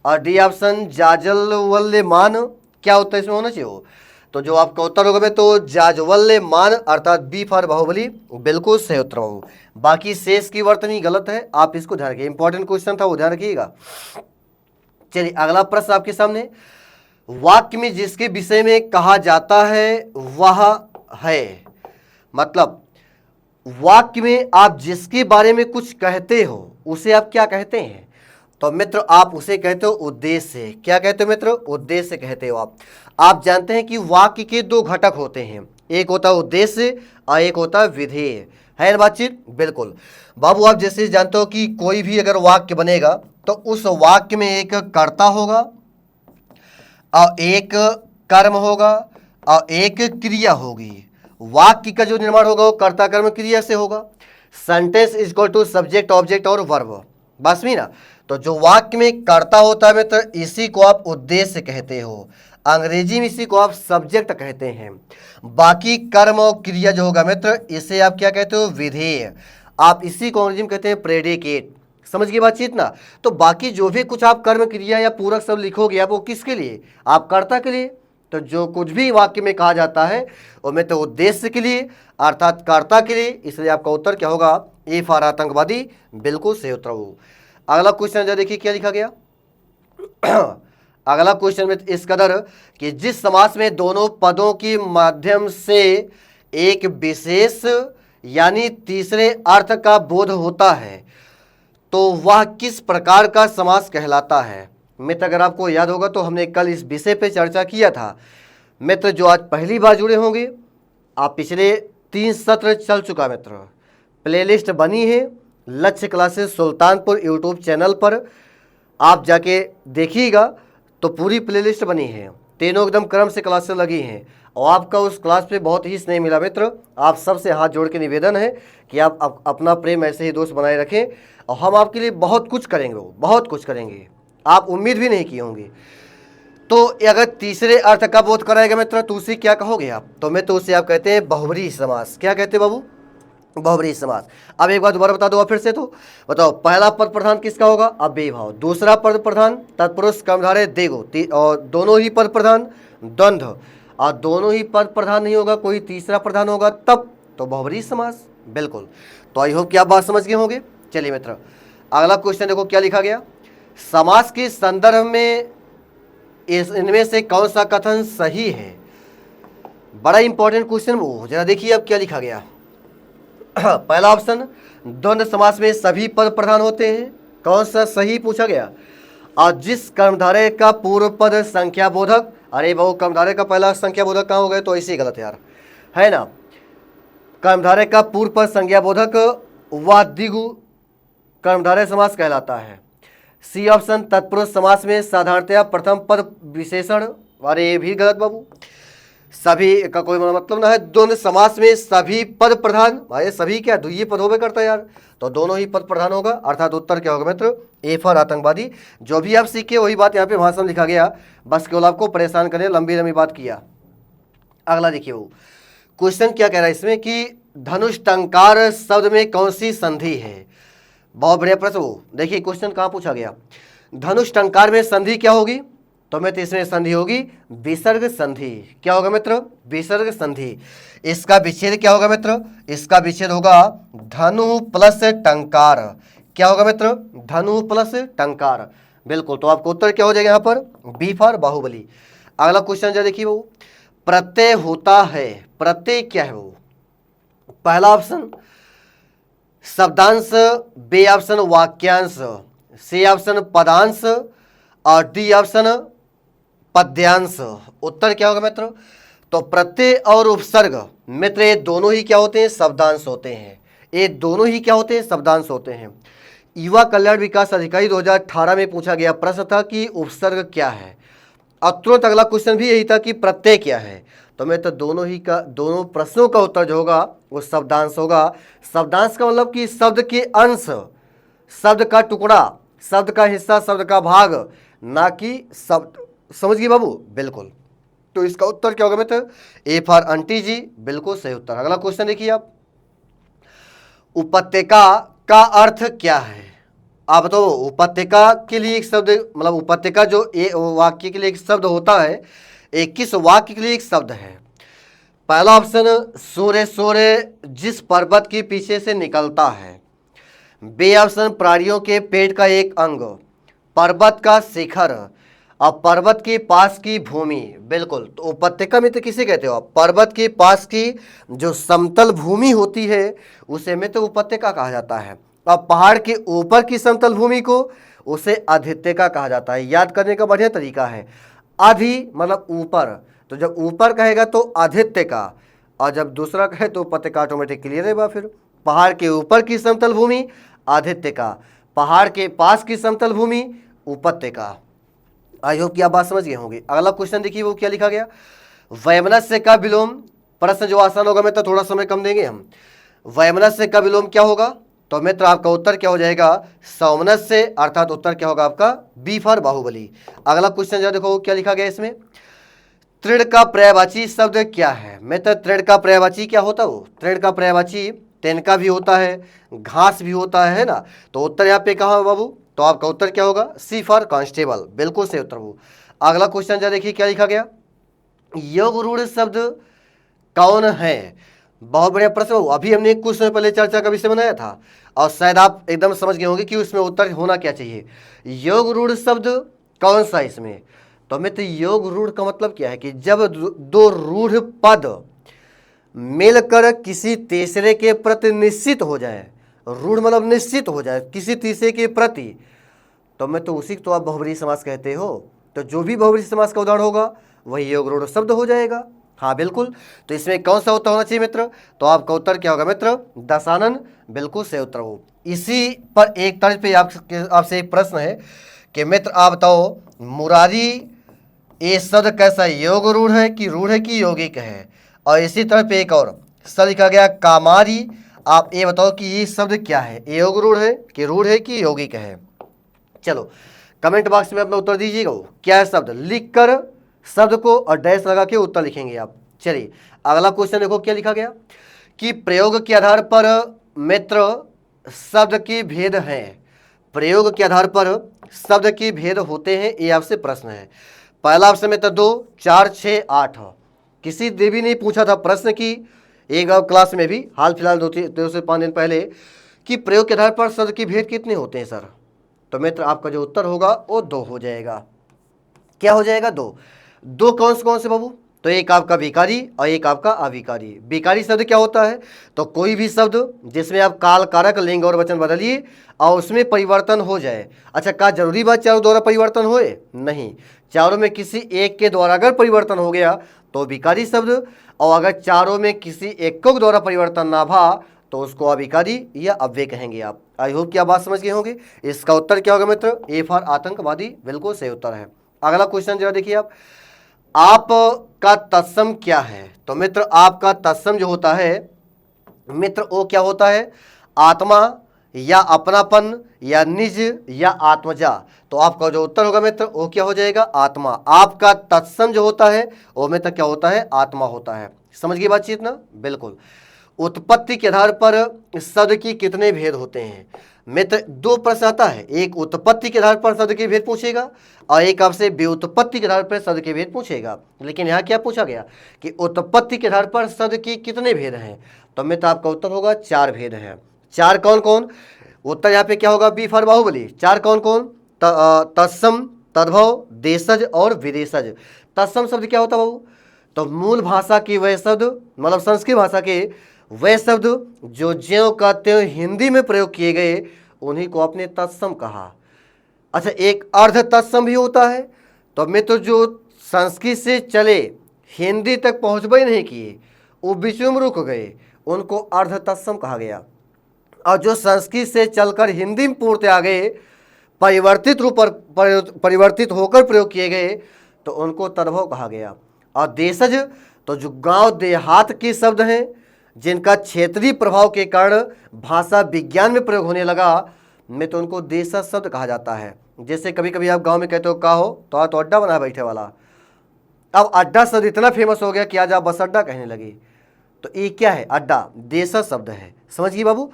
और डी ऑप्शन जाजवल्यमान। क्या उत्तर इसमें होना चाहिए हो? तो जो आपका उत्तर होगा तो जाजवल्यमान अर्थात बी फॉर बाहुबली बिल्कुल सही उत्तर हो। बाकी शेष की वर्तनी गलत है, आप इसको ध्यान रखिए। इंपॉर्टेंट क्वेश्चन था वो ध्यान रखिएगा। चलिए अगला प्रश्न आपके सामने, वाक्य में जिसके विषय में कहा जाता है वह है, मतलब वाक्य में आप जिसके बारे में कुछ कहते हो उसे आप क्या कहते हैं? तो मित्र आप उसे कहते हो उद्देश्य। क्या कहते हो मित्र? उद्देश्य कहते हो आप जानते हैं कि वाक्य के दो घटक होते हैं, एक होता है उद्देश्य और एक होता है विधेय, है ना बातचीत? बिल्कुल बाबू, आप जैसे जानते हो कि कोई भी अगर वाक्य बनेगा तो उस वाक्य में एक कर्ता होगा और एक कर्म होगा और एक क्रिया होगी। वाक्य का जो निर्माण होगा वो कर्ता कर्म क्रिया से होगा। Sentence is equal to subject object और वर्ब, बस भी ना। तो जो वाक्य में कर्ता होता है मित्र इसी को आप उद्देश्य कहते हो, अंग्रेजी में इसी को आप सब्जेक्ट कहते हैं। बाकी कर्म और क्रिया जो होगा मित्र इसे आप क्या कहते हो? विधेय। आप इसी को अंग्रेजी में कहते हैं प्रेडिकेट। समझ गए बातचीत ना? तो बाकी जो भी कुछ आप कर्म क्रिया या पूरक सब लिखोगे आप वो किसके लिए? आप कर्ता के लिए। तो जो कुछ भी वाक्य में कहा जाता है वो में तो उद्देश्य के लिए अर्थात कर्ता के लिए, इसलिए आपका उत्तर क्या होगा? ए फॉर आतंकवादी, बिल्कुल सही उत्तर हो। अगला क्वेश्चन जो देखिए क्या लिखा गया। अगला क्वेश्चन में इस कदर कि जिस समास में दोनों पदों के माध्यम से एक विशेष यानी तीसरे अर्थ का बोध होता है तो वह किस प्रकार का समास कहलाता है? मित्र अगर आपको याद होगा तो हमने कल इस विषय पे चर्चा किया था। मित्र जो आज पहली बार जुड़े होंगे, आप पिछले 3 सत्र चल चुका मित्र, प्लेलिस्ट बनी है लक्ष्य क्लासेस सुल्तानपुर यूट्यूब चैनल पर, आप जाके देखिएगा तो पूरी प्लेलिस्ट बनी है, तीनों एकदम क्रम से क्लासेस लगी हैं और आपका उस क्लास पे बहुत ही स्नेह मिला मित्र। आप सबसे हाथ जोड़ के निवेदन है कि आप अपना प्रेम ऐसे ही दोस्त बनाए रखें और हम आपके लिए बहुत कुछ करेंगे, बहुत कुछ करेंगे, आप उम्मीद भी नहीं किए होंगे। तो अगर तीसरे अर्थ का बोध कराएगा मित्र तो उसे क्या कहोगे आप? तो मित्र उसे आप कहते हैं बहुब्रीहि समास। क्या कहते हैं बाबू? बहुब्रीहि समास। अब एक बार दोबारा बता दो फिर से, तो बताओ पहला पद प्रधान किसका होगा? अव्ययी भाव। दूसरा पद प्रधान तत्पुरुष कर्मधारय देगो, और दोनों ही पद प्रधान द्वंद्व, और दोनों ही पद प्रधान नहीं होगा, कोई तीसरा प्रधान होगा तब तो बहुब्रीहि समास। बिल्कुल, तो आई होप कि आप बात समझ गए होंगे। चलिए मित्र अगला क्वेश्चन देखो क्या लिखा गया। समास के संदर्भ में इनमें से कौन सा कथन सही है? बड़ा इंपॉर्टेंट क्वेश्चन वो, जरा देखिए अब क्या लिखा गया। पहला ऑप्शन, द्वंद्व समास में सभी पद प्रधान होते हैं, कौन सा सही पूछा गया? और जिस कर्मधारय का पूर्व पद संख्या बोधक, अरे बहु कर्मधारय का पहला संख्या बोधक कहाँ हो गए? तो ऐसे ही गलत यार, है ना। कर्मधारय का पूर्व पद संज्ञा बोधक व द्विगु कर्मधारय समास कहलाता है। सी ऑप्शन, तत्पुरुष समास में साधारणतया प्रथम पद विशेषण, अरे ये भी गलत बाबू, सभी का कोई मतलब ना है। द्वंद्व समास में सभी पद प्रधान, भाई सभी क्या द्वितीय पद होवे करता है यार, तो दोनों ही पद प्रधान होगा, अर्थात उत्तर क्या होगा मित्र? ए फॉर आतंकवादी। जो भी आप सीखे वही बात यहाँ पे भाषण लिखा गया, बस केवल आपको परेशान करने लंबी लंबी बात किया। अगला देखिए वो क्वेश्चन क्या कह रहा है इसमें कि धनुष टंकार शब्द में कौन सी संधि है? बहुत बढ़िया प्रश्न। वो देखिए क्वेश्चन कहाँ पूछा गया। धनुष टंकार में संधि क्या होगी? तो मित्र इसमें संधि होगी विसर्ग संधि। क्या होगा मित्र? विसर्ग संधि। इसका विच्छेद क्या होगा मित्र? इसका विच्छेद होगा धनु प्लस टंकार। क्या होगा मित्र? धनु प्लस टंकार। बिल्कुल, तो आपको उत्तर क्या हो जाएगा यहाँ पर? B for Baahubali. अगला क्वेश्चन जो देखिए वो प्रत्यय होता है, प्रत्यय क्या है वो? पहला ऑप्शन शब्दांश, बी ऑप्शन वाक्यांश, सी ऑप्शन पदांश और डी ऑप्शन पद्यांश। उत्तर क्या होगा मित्र? तो प्रत्यय और उपसर्ग मित्र ये दोनों ही क्या होते हैं? शब्दांश होते हैं। ये दोनों ही क्या होते हैं? शब्दांश होते हैं। युवा कल्याण विकास अधिकारी 2018 में पूछा गया प्रश्न था कि उपसर्ग क्या है, और तुरंत अगला क्वेश्चन भी यही था कि प्रत्यय क्या है। तो मैं तो दोनों प्रश्नों का उत्तर जो होगा वो शब्दांश होगा। शब्दांश का मतलब कि शब्द के अंश, शब्द का टुकड़ा, शब्द का हिस्सा, शब्द का भाग, ना कि शब्द। समझ गए बाबू? बिल्कुल, तो इसका उत्तर क्या होगा मित्र? ए फॉर आंटी जी, बिल्कुल सही उत्तर। अगला क्वेश्चन देखिए आप, उपत्यका का अर्थ क्या है? आप बताओ उपत्यका के लिए एक शब्द, मतलब उपत्यका जो वाक्य के लिए एक शब्द होता है, एक किस वाक्य के लिए एक शब्द है? पहला ऑप्शन सूर्य, सूर्य जिस पर्वत के पीछे से निकलता है। बी ऑप्शन प्राणियों के पेट का एक अंग, पर्वत का शिखर, अब पर्वत के पास की भूमि, बिल्कुल। तो उपत्यका मित्र किसे कहते हो आप? पर्वत के पास की जो समतल भूमि होती है उसे मित्र उपत्यका कहा जाता है। अब पहाड़ के ऊपर की समतल भूमि को उसे अधित्यका कहा जाता है। याद करने का बढ़िया तरीका है, अधि मतलब ऊपर, तो जब ऊपर कहेगा तो अधित्यका, और जब दूसरा कहे तो उपत्यका, ऑटोमेटिक क्लियर है। फिर पहाड़ के ऊपर की समतल भूमि अधित्यका, पहाड़ के पास की समतल भूमि उपत्यका। आई होप कि आप बात समझ गए होंगे। अगला क्वेश्चन देखिए वो क्या लिखा गया, वैमनस्य का विलोम। प्रश्न जो आसान होगा मित्र, थोड़ा समय कम देंगे हम। वैमनस्य का विलोम क्या होगा? तो मित्र आपका उत्तर क्या हो जाएगा? सौमनस्य, अर्थात उत्तर क्या होगा आपका? B for Baahubali. अगला क्वेश्चन जरा देखो क्या लिखा गया इसमें, तृण का पर्यायवाची शब्द क्या है? मित्र तृण का पर्यायवाची क्या होता है? वो तृण का पर्यायवाची तेनका भी होता है, घास भी होता है ना। तो उत्तर यहाँ पे कहाँ है बाबू? तो आपका उत्तर क्या होगा? सी फॉर कांस्टेबल, बिल्कुल सही उत्तर वो। अगला क्वेश्चन जरा देखिए क्या लिखा गया, योग रूढ़ शब्द कौन है? बहुत बढ़िया प्रश्न हो। अभी हमने कुछ समय पहले चर्चा का विषय बनाया था और शायद आप एकदम समझ गए होंगे कि उसमें उत्तर होना क्या चाहिए। योग रूढ़ शब्द कौन सा इसमें? तो मित्र योग रूढ़ का मतलब क्या है कि जब दो रूढ़ पद मिलकर किसी तीसरे के प्रति निश्चित हो जाए, रूढ़ मतलब निश्चित हो जाए किसी तीसरे के प्रति, तो मैं तो उसी को आप बहुब्रीहि समास कहते हो। तो जो भी बहुब्रीहि समास का उदाहरण होगा वही योग रूढ़ शब्द हो जाएगा। हाँ बिल्कुल। तो इसमें कौन सा उत्तर होना चाहिए मित्र? तो आपका उत्तर क्या होगा मित्र? दशानन, बिल्कुल सही उत्तर हो। इसी पर एक तर्ज पे आपसे एक प्रश्न है कि मित्र आप बताओ, मुरारी ये शब्द कैसा योग रूढ़ है कि यौगिक है? और इसी तरह पे एक और शब्द लिखा गया कामारी, आप ये बताओ कि ये शब्द क्या है, योग रूढ़ है कि यौगिक है? चलो कमेंट बॉक्स में अपना उत्तर दीजिएगा वो क्या है शब्द, लिखकर शब्द को और डैश लगा के उत्तर लिखेंगे आप। चलिए अगला क्वेश्चन देखो क्या लिखा गया कि प्रयोग के आधार पर मित्र शब्द के भेद हैं। प्रयोग के आधार पर शब्द के भेद होते हैं, ये आपसे प्रश्न है। पहला ऑप्शन में तो 2, 4, 6, 8। किसी देवी ने पूछा था प्रश्न की एक क्लास में भी हाल फिलहाल 2 से 5 दिन पहले कि प्रयोग के आधार पर शब्द के भेद कितने होते हैं सर? तो मित्र आपका जो उत्तर होगा वो 2 हो जाएगा। क्या हो जाएगा? 2। 2 कौन से बाबू? तो एक आपका विकारी और एक आपका अविकारी। विकारी शब्द क्या होता है? तो कोई भी शब्द जिसमें आप काल, कारक, लिंग और वचन बदलिए और उसमें परिवर्तन हो जाए। अच्छा, क्या जरूरी बात चारों द्वारा परिवर्तन होए? नहीं, चारों में किसी एक के द्वारा अगर परिवर्तन हो गया तो विकारी शब्द, और अगर चारों में किसी एक को द्वारा परिवर्तन ना भा तो उसको अविकारी या अव्यय कहेंगे आप। आई होप कि आप बात समझ गए होंगे। इसका उत्तर क्या होगा मित्र? ए फॉर आतंकवादी, बिल्कुल सही उत्तर है। अगला क्वेश्चन जरा देखिए आप का तत्सम क्या है? तो मित्र आपका तत्सम जो होता है मित्र वो क्या होता है? आत्मा या अपनापन या निज या आत्मजा। तो आपका जो उत्तर होगा मित्र वो क्या हो जाएगा? आत्मा। आपका तत्सम जो होता है वो मित्र क्या होता है? आत्मा होता है। समझ गई बातचीत ना? बिल्कुल। उत्पत्ति के आधार पर शब्द की कितने भेद होते हैं? मित्र 2 प्रश्न आता है, एक उत्पत्ति के आधार पर शब्द के भेद पूछेगा और एक आपसे व्युत्पत्ति के आधार पर शब्द के भेद पूछेगा। लेकिन यहाँ क्या पूछा गया कि उत्पत्ति के आधार पर शब्द की कितने भेद हैं? तो मित्र आपका उत्तर होगा 4 भेद हैं। 4 कौन कौन? उत्तर यहाँ पे क्या होगा? B for Baahubali. 4 कौन कौन? तत्सम, तद्भव, देशज और विदेशज। तत्सम शब्द क्या होता है बाबू? तो मूल भाषा की वह शब्द, मतलब संस्कृत भाषा के वह शब्द जो ज्यों का त्यों हिंदी में प्रयोग किए गए उन्हीं को आपने तत्सम कहा। अच्छा, एक अर्ध तत्सम भी होता है। तो मित्र जो संस्कृत से चले हिंदी तक पहुँचबे ही नहीं किए, वो बीच में रुक गए, उनको अर्ध तत्सम कहा गया। और जो संस्कृत से चलकर हिंदी में पूर्णतः आ गए, परिवर्तित रूप पर परिवर्तित होकर प्रयोग किए गए, तो उनको तद्भव कहा गया। और देशज तो जो गांव देहात के शब्द हैं जिनका क्षेत्रीय प्रभाव के कारण भाषा विज्ञान में प्रयोग होने लगा, में तो उनको देशज शब्द कहा जाता है। जैसे कभी कभी आप गांव में कहते हो का हो, तो अड्डा बना बैठे वाला। अब अड्डा शब्द इतना फेमस हो गया कि आज आप बस अड्डा कहने लगे। तो ये क्या है? अड्डा देशज शब्द है। समझ गए बाबू?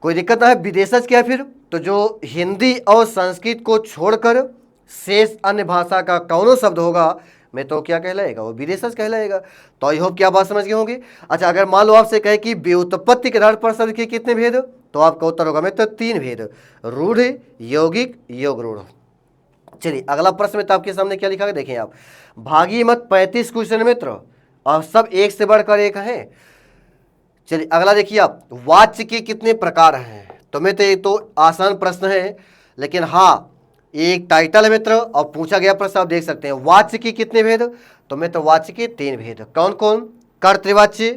कोई दिक्कत ना है। विदेशज क्या है फिर? तो जो हिंदी और संस्कृत को छोड़कर शेष अन्य भाषा का कौनो शब्द होगा में तो क्या कहलाएगा, वो विदेशज कहलाएगा। तो आई होप कि आप बात समझ गए होंगे। अच्छा, अगर मान लो आपसे कहे कि व्युत्पत्ति के आधार पर शब्द के कितने भेद, तो आपका उत्तर होगा मित्र 3 भेद, रूढ़, यौगिक, योग रूढ़। चलिए अगला प्रश्न में तो आपके सामने क्या लिखा है देखें आप, भागी मत 35 क्वेश्चन मित्र, और सब एक से बढ़कर एक है। चलिए अगला देखिए आप, वाच्य के कितने प्रकार हैं। तो मित्र ये तो आसान प्रश्न है, लेकिन हाँ एक टाइटल है मित्र, और पूछा गया प्रश्न आप देख सकते हैं, वाच्य के कितने भेद। तो मित्र वाच्य के 3 भेद, कौन कौन, कर्तृवाच्य,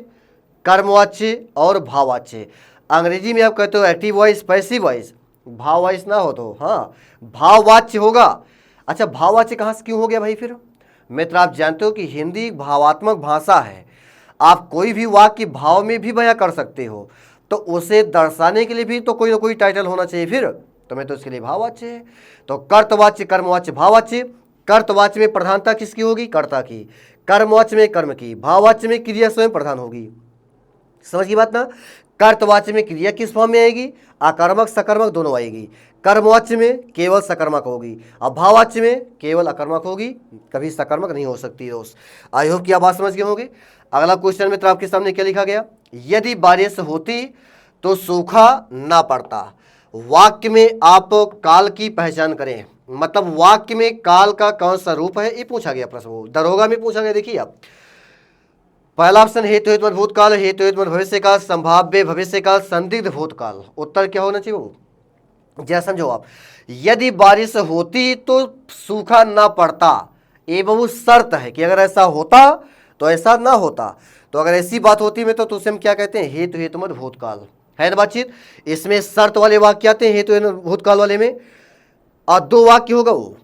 कर्मवाच्य और भाववाच्य। अंग्रेजी में आप कहते हो एक्टिव वॉइस, पैसिव वॉइस, भाव वॉइस ना हो तो हाँ भाववाच्य होगा। अच्छा भाववाच्य कहाँ से क्यों हो गया भाई फिर। मित्र आप जानते हो कि हिंदी भावात्मक भाषा है, आप कोई भी वाक्य भाव में भी बयां कर सकते हो, तो उसे दर्शाने के लिए भी तो कोई ना कोई टाइटल होना चाहिए फिर, तो मैं तो इसके लिए भाववाच्य है। तो कर्तवाच्य, कर्मवाच्य, भाववाच्य। कर्तवाच्य में प्रधानता किसकी होगी, कर्ता की। कर्मवाच्य में कर्म की। भाववाच्य में क्रिया स्वयं प्रधान होगी। समझ की बात ना। कर्तवाच्य में क्रिया किस फॉर्म में आएगी, अकर्मक सकर्मक दोनों आएगी। कर्मवाच्य में केवल सकर्मक होगी, और भाववाच्य में केवल अकर्मक होगी, कभी सकर्मक नहीं हो सकती दोस्त। आई होप कि आप बात समझ गए होंगे। अगला क्वेश्चन मित्र आपके सामने क्या लिखा गया, यदि बारिश होती तो सूखा ना पड़ता। वाक्य में आप काल की पहचान करें, मतलब वाक्य में काल का कौन सा रूप है, ये पूछा गया प्रश्न, दरोगा में पूछा गया। देखिए आप, पहला ऑप्शन हेतु हेतुमत भूतकाल, हेतु हेतुमत भविष्य काल, संभाव्य भविष्य काल, संदिग्ध भूतकाल। उत्तर क्या होना चाहिए वो, जैसा समझो आप, यदि बारिश होती तो सूखा ना पड़ता, ये बहुत शर्त है कि अगर ऐसा होता तो ऐसा ना होता। तो अगर ऐसी बात होती में तो उसे हम क्या कहते हैं, हेतु हेतुमत भूतकाल, है ना बातचीत। इसमें शर्त वाले वाक्य आते हैं हेतु भूतकाल वाले में, और 2 वाक्य होगा वो,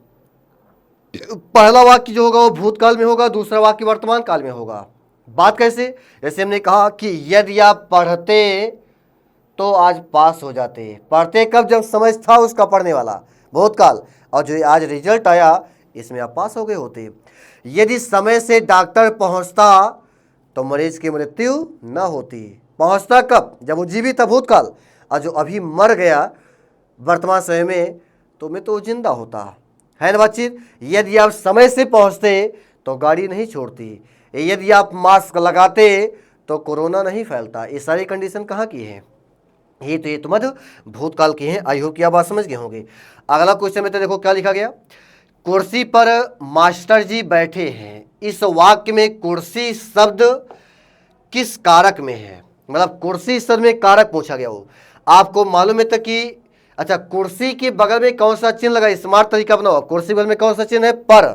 पहला वाक्य जो होगा वो भूतकाल में होगा, दूसरा वाक्य वर्तमान काल में होगा। बात कैसे, जैसे हमने कहा कि यदि आप पढ़ते तो आज पास हो जाते। पढ़ते कब, जब समझ था उसका पढ़ने वाला, भूतकाल, और जो आज रिजल्ट आया इसमें आप पास हो गए होते। यदि समय से डॉक्टर पहुंचता तो मरीज की मृत्यु न होती। पहुंचता कब, जब वो जीवित था, भूतकाल, और जो अभी मर गया वर्तमान समय में, तो मैं तो जिंदा होता, है ना बातचीत। यदि आप समय से पहुंचते तो गाड़ी नहीं छोड़ती, यदि आप मास्क लगाते तो कोरोना नहीं फैलता। ये सारी कंडीशन कहाँ की है, हेतु मत भूतकाल की है। आई होप कि आप बात समझ गए होंगे। अगला क्वेश्चन में तो देखो क्या लिखा गया, कुर्सी पर मास्टर जी बैठे हैं। इस वाक्य में कुर्सी शब्द किस कारक में है, मतलब कुर्सी शब्द में कारक पूछा गया हो। आपको मालूम है तो कि अच्छा कुर्सी के बगल में कौन सा चिन्ह लगा, स्मार्ट तरीका बनाओ, कुर्सी बगल में कौन सा चिन्ह है, पर।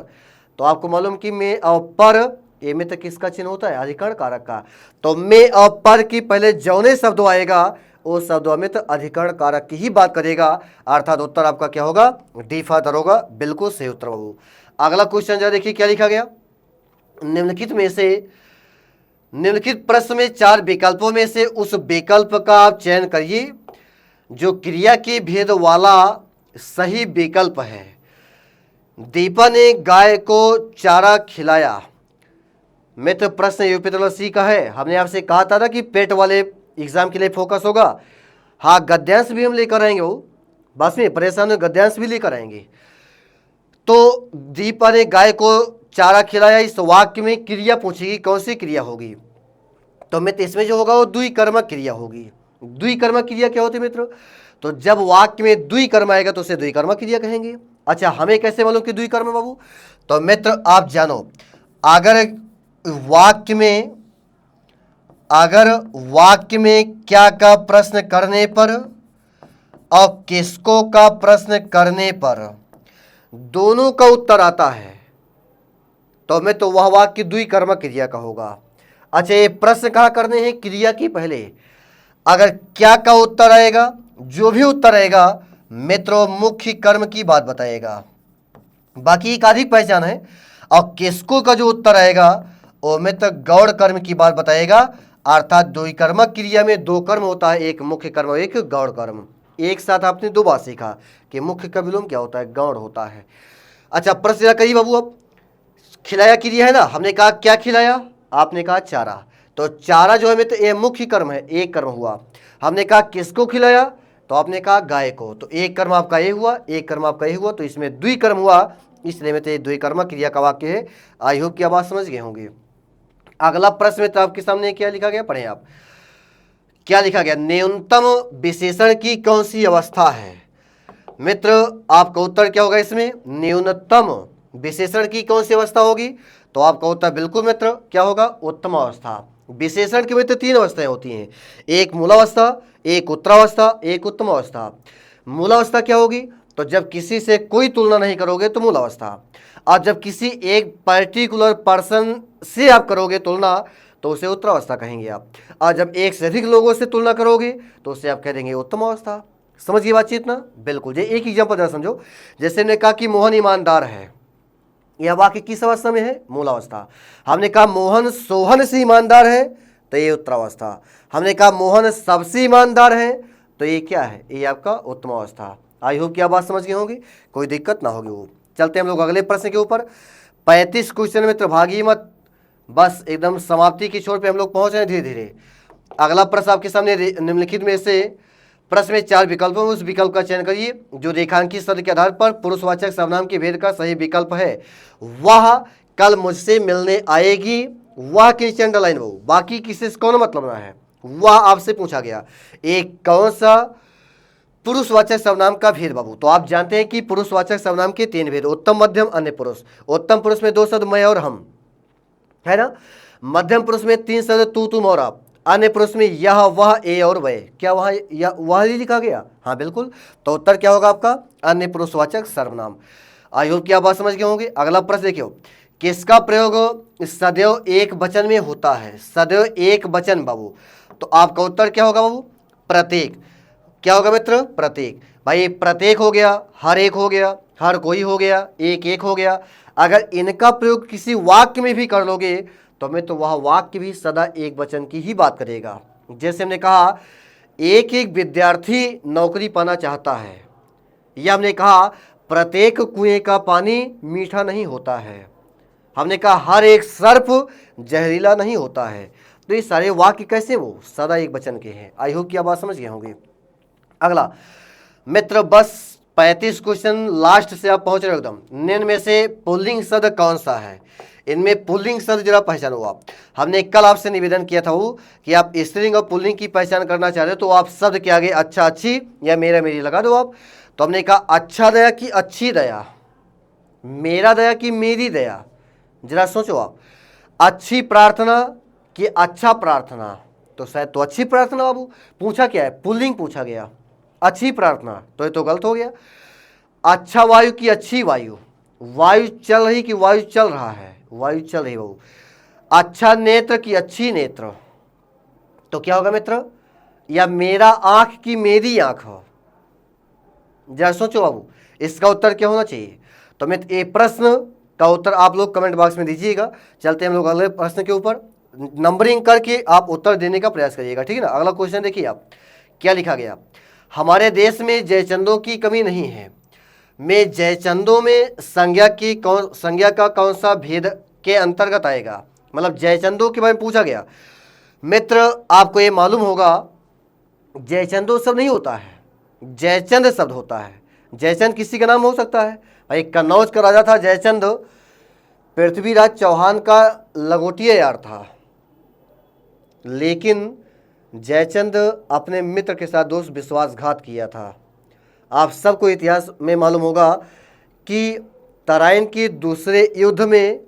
तो आपको मालूम कि में और पर, ये में तो किसका चिन्ह होता है, अधिकरण कारक का। तो में और पर की पहले जौने शब्द आएगा वो शब्द में तो अधिकरण कारक की ही बात करेगा, अर्थात उत्तर आपका क्या होगा, डी फादर होगा। बिल्कुल सही उत्तर बाबू। अगला क्वेश्चन जरा देखिए क्या लिखा गया, निम्नलिखित प्रश्न में 4 विकल्पों में से उस विकल्प का आप चयन करिए जो क्रिया के भेद वाला सही विकल्प है। दीपा ने गाय को चारा खिलाया। मित्र प्रश्न यूपी सी का है, हमने आपसे कहा था ना कि पेट वाले एग्जाम के लिए फोकस होगा। हाँ गद्यांश भी हम लेकर आएंगे, वो बस में परेशान, गद्यांश भी लेकर आएंगे। तो दीपा ने गाय को चारा खिलाया, इस वाक्य में क्रिया पूछेगी, कौन सी क्रिया होगी। तो मित्र इसमें जो होगा वो द्विकर्मक क्रिया होगी। द्विकर्मक क्रिया क्या होती है मित्र, तो जब वाक्य में द्विकर्म आएगा तो उसे द्विकर्मक क्रिया कहेंगे। अच्छा हमें कैसे मालूम कि द्विकर्म बाबू, तो मित्र आप जानो, अगर वाक्य में क्या का प्रश्न करने पर और किसको का प्रश्न करने पर दोनों का उत्तर आता है, तो मैं तो वह वाक्य द्विकर्मक क्रिया का होगा। अच्छा ये प्रश्न कहाँ करने हैं, क्रिया की पहले। अगर क्या का उत्तर आएगा, जो भी उत्तर आएगा मित्रों मुख्य कर्म की बात बताएगा, बाकी एकाधिक पहचान है। और किसको का जो उत्तर आएगा वो मित्र गौड़ कर्म की बात बताएगा, अर्थात द्विकर्मक क्रिया में 2 कर्म होता है, एक मुख्य कर्म और एक गौड़ कर्म। एक साथ आपने 2 बार सीखा कि मुख्य का विलोम क्या होता है, गौड़ होता है। अच्छा प्रश्न करिए बाबू, अब खिलाया क्रिया है ना, हमने कहा क्या खिलाया, आपने कहा चारा, तो चारा जो है मित्र ये मुख्य कर्म है, एक कर्म हुआ। हमने कहा किसको खिलाया, तो आपने कहा गाय को, तो एक कर्म आपका ये हुआ, एक कर्म आपका ये हुआ, तो इसमें द्विकर्म हुआ, इसलिए में तो द्विकर्मक क्रिया का वाक्य है। आई होप कि आप बात समझ गए होंगे। अगला प्रश्न मित्र आपके सामने क्या लिखा गया, पढ़ें आप। क्या लिखा गया, न्यूनतम विशेषण की कौन सी अवस्था है। मित्र आपका उत्तर क्या होगा इसमें, न्यूनतम विशेषण की कौन सी अवस्था होगी। तो आपका उत्तर बिल्कुल मित्र क्या होगा, उत्तम अवस्था। विशेषण की मित्र तीन अवस्थाएं होती हैं, एक मूलावस्था, एक उत्तरावस्था, एक उत्तम अवस्था। मूलावस्था क्या होगी, तो जब किसी से कोई तुलना नहीं करोगे तो मूलावस्था। और जब किसी एक पर्टिकुलर पर्सन से आप करोगे तुलना तो उसे उत्तरावस्था कहेंगे आप। और जब एक से अधिक लोगों से तुलना करोगे तो उसे आप कह देंगे उत्तम अवस्था। समझिए बातचीत ना, बिल्कुल। ये एक एग्जाम्पल जरा समझो, जैसे हमने कहा कि मोहन ईमानदार है, यह वाक्य किस अवस्था में है, मूलावस्था। हमने कहा मोहन सोहन से ईमानदार है, तो ये उत्तरावस्था। हमने कहा मोहन सबसे ईमानदार है, तो ये क्या है, ये आपका उत्तम अवस्था। आई होप कि आप बात समझ गए होंगे, कोई दिक्कत ना होगी। वो चलते हम लोग अगले प्रश्न के ऊपर। 35 क्वेश्चन मित्र भागी मत, बस एकदम समाप्ति की छोर पे हम लोग पहुंच रहे हैं धीरे धीरे। अगला प्रश्न आपके सामने निम्नलिखित में से प्रश्न में 4 विकल्प हैं, उस विकल्प का चयन करिए जो रेखांकित शब्द के आधार पर पुरुषवाचक सर्वनाम के भेद का सही विकल्प है। वह कल मुझसे मिलने आएगी, वह के नीचे अंडरलाइन हो, बाकी किसी से कौन मतलब ना है। वह आपसे पूछा गया, एक कौन सा पुरुषवाचक सर्वनाम का भेद बाबू। तो आप जानते हैं कि पुरुषवाचक सर्वनाम के 3 भेद, उत्तम मध्यम अन्य पुरुष। उत्तम पुरुष में 2 शब्द मैं और हम, है ना। मध्यम पुरुष में 3 शब्द तू तुम और आप। अन्य पुरुष में यह वह ए और वह। क्या वह वह ही लिखा गया, हाँ बिल्कुल। तो उत्तर क्या होगा आपका, अन्य पुरुषवाचक सर्वनाम। आई होप कि आप बात समझ गए होंगे। अगला प्रश्न देखियो, किसका प्रयोग सदैव एक वचन में होता है, सदैव एक वचन बाबू। तो आपका उत्तर क्या होगा बाबू, प्रत्येक। क्या होगा मित्र, प्रत्येक। भाई प्रत्येक हो गया, हर एक हो गया, हर कोई हो गया, एक एक हो गया। अगर इनका प्रयोग किसी वाक्य में भी कर लोगे तो मैं तो वह वाक्य भी सदा एक वचन की ही बात करेगा। जैसे हमने कहा एक एक विद्यार्थी नौकरी पाना चाहता है, या हमने कहा प्रत्येक कुएं का पानी मीठा नहीं होता है, हमने कहा हर एक सर्प जहरीला नहीं होता है। तो ये सारे वाक्य कैसे, वो सदा एक वचन के हैं। आई होप कि आप बात समझ गए होंगे। अगला मित्र बस 35 क्वेश्चन लास्ट से आप पहुंच रहे हो एकदम। निम्न में से पुल्लिंग शब्द कौन सा है, इनमें पुल्लिंग शब्द जरा पहचानो आप। हमने कल आपसे निवेदन किया था वो कि आप स्त्रीलिंग और पुल्लिंग की पहचान करना चाह रहे हो तो आप शब्द के आगे अच्छा अच्छी या मेरा मेरी लगा दो आप। तो हमने कहा अच्छा दया की अच्छी दया, मेरा दया की मेरी दया। जरा सोचो आप, अच्छी प्रार्थना कि अच्छा प्रार्थना, तो शायद तो अच्छी प्रार्थना बाबू। पूछा क्या है, पुल्लिंग पूछा गया, अच्छी प्रार्थना, तो ये तो गलत हो गया। अच्छा वायु की अच्छी वायु, वायु चल रही कि वायु चल रहा है, वायु चल रही बाबू। अच्छा नेत्र की अच्छी नेत्र, तो क्या होगा मित्र, या मेरा आंख की मेरी आंख हो। जरा सोचो बाबू, इसका उत्तर क्या होना चाहिए। तो मित्र ये प्रश्न का उत्तर आप लोग कमेंट बॉक्स में दीजिएगा। चलते हैं हम लोग अगले प्रश्न के ऊपर, नंबरिंग करके आप उत्तर देने का प्रयास करिएगा, ठीक है ना। अगला क्वेश्चन देखिए आप, क्या लिखा गया, हमारे देश में जयचंदों की कमी नहीं है, में जयचंदों में संज्ञा का कौन सा भेद के अंतर्गत आएगा। मतलब जयचंदों के बारे में पूछा गया। मित्र आपको ये मालूम होगा जयचंदो शब्द नहीं होता है, जयचंद शब्द होता है। जयचंद किसी का नाम हो सकता है, भाई कन्नौज का राजा था जयचंद, पृथ्वीराज चौहान का लंगोटिया यार था, लेकिन जयचंद अपने मित्र के साथ दोस्त विश्वासघात किया था। आप सबको इतिहास में मालूम होगा कि तराइन के दूसरे युद्ध में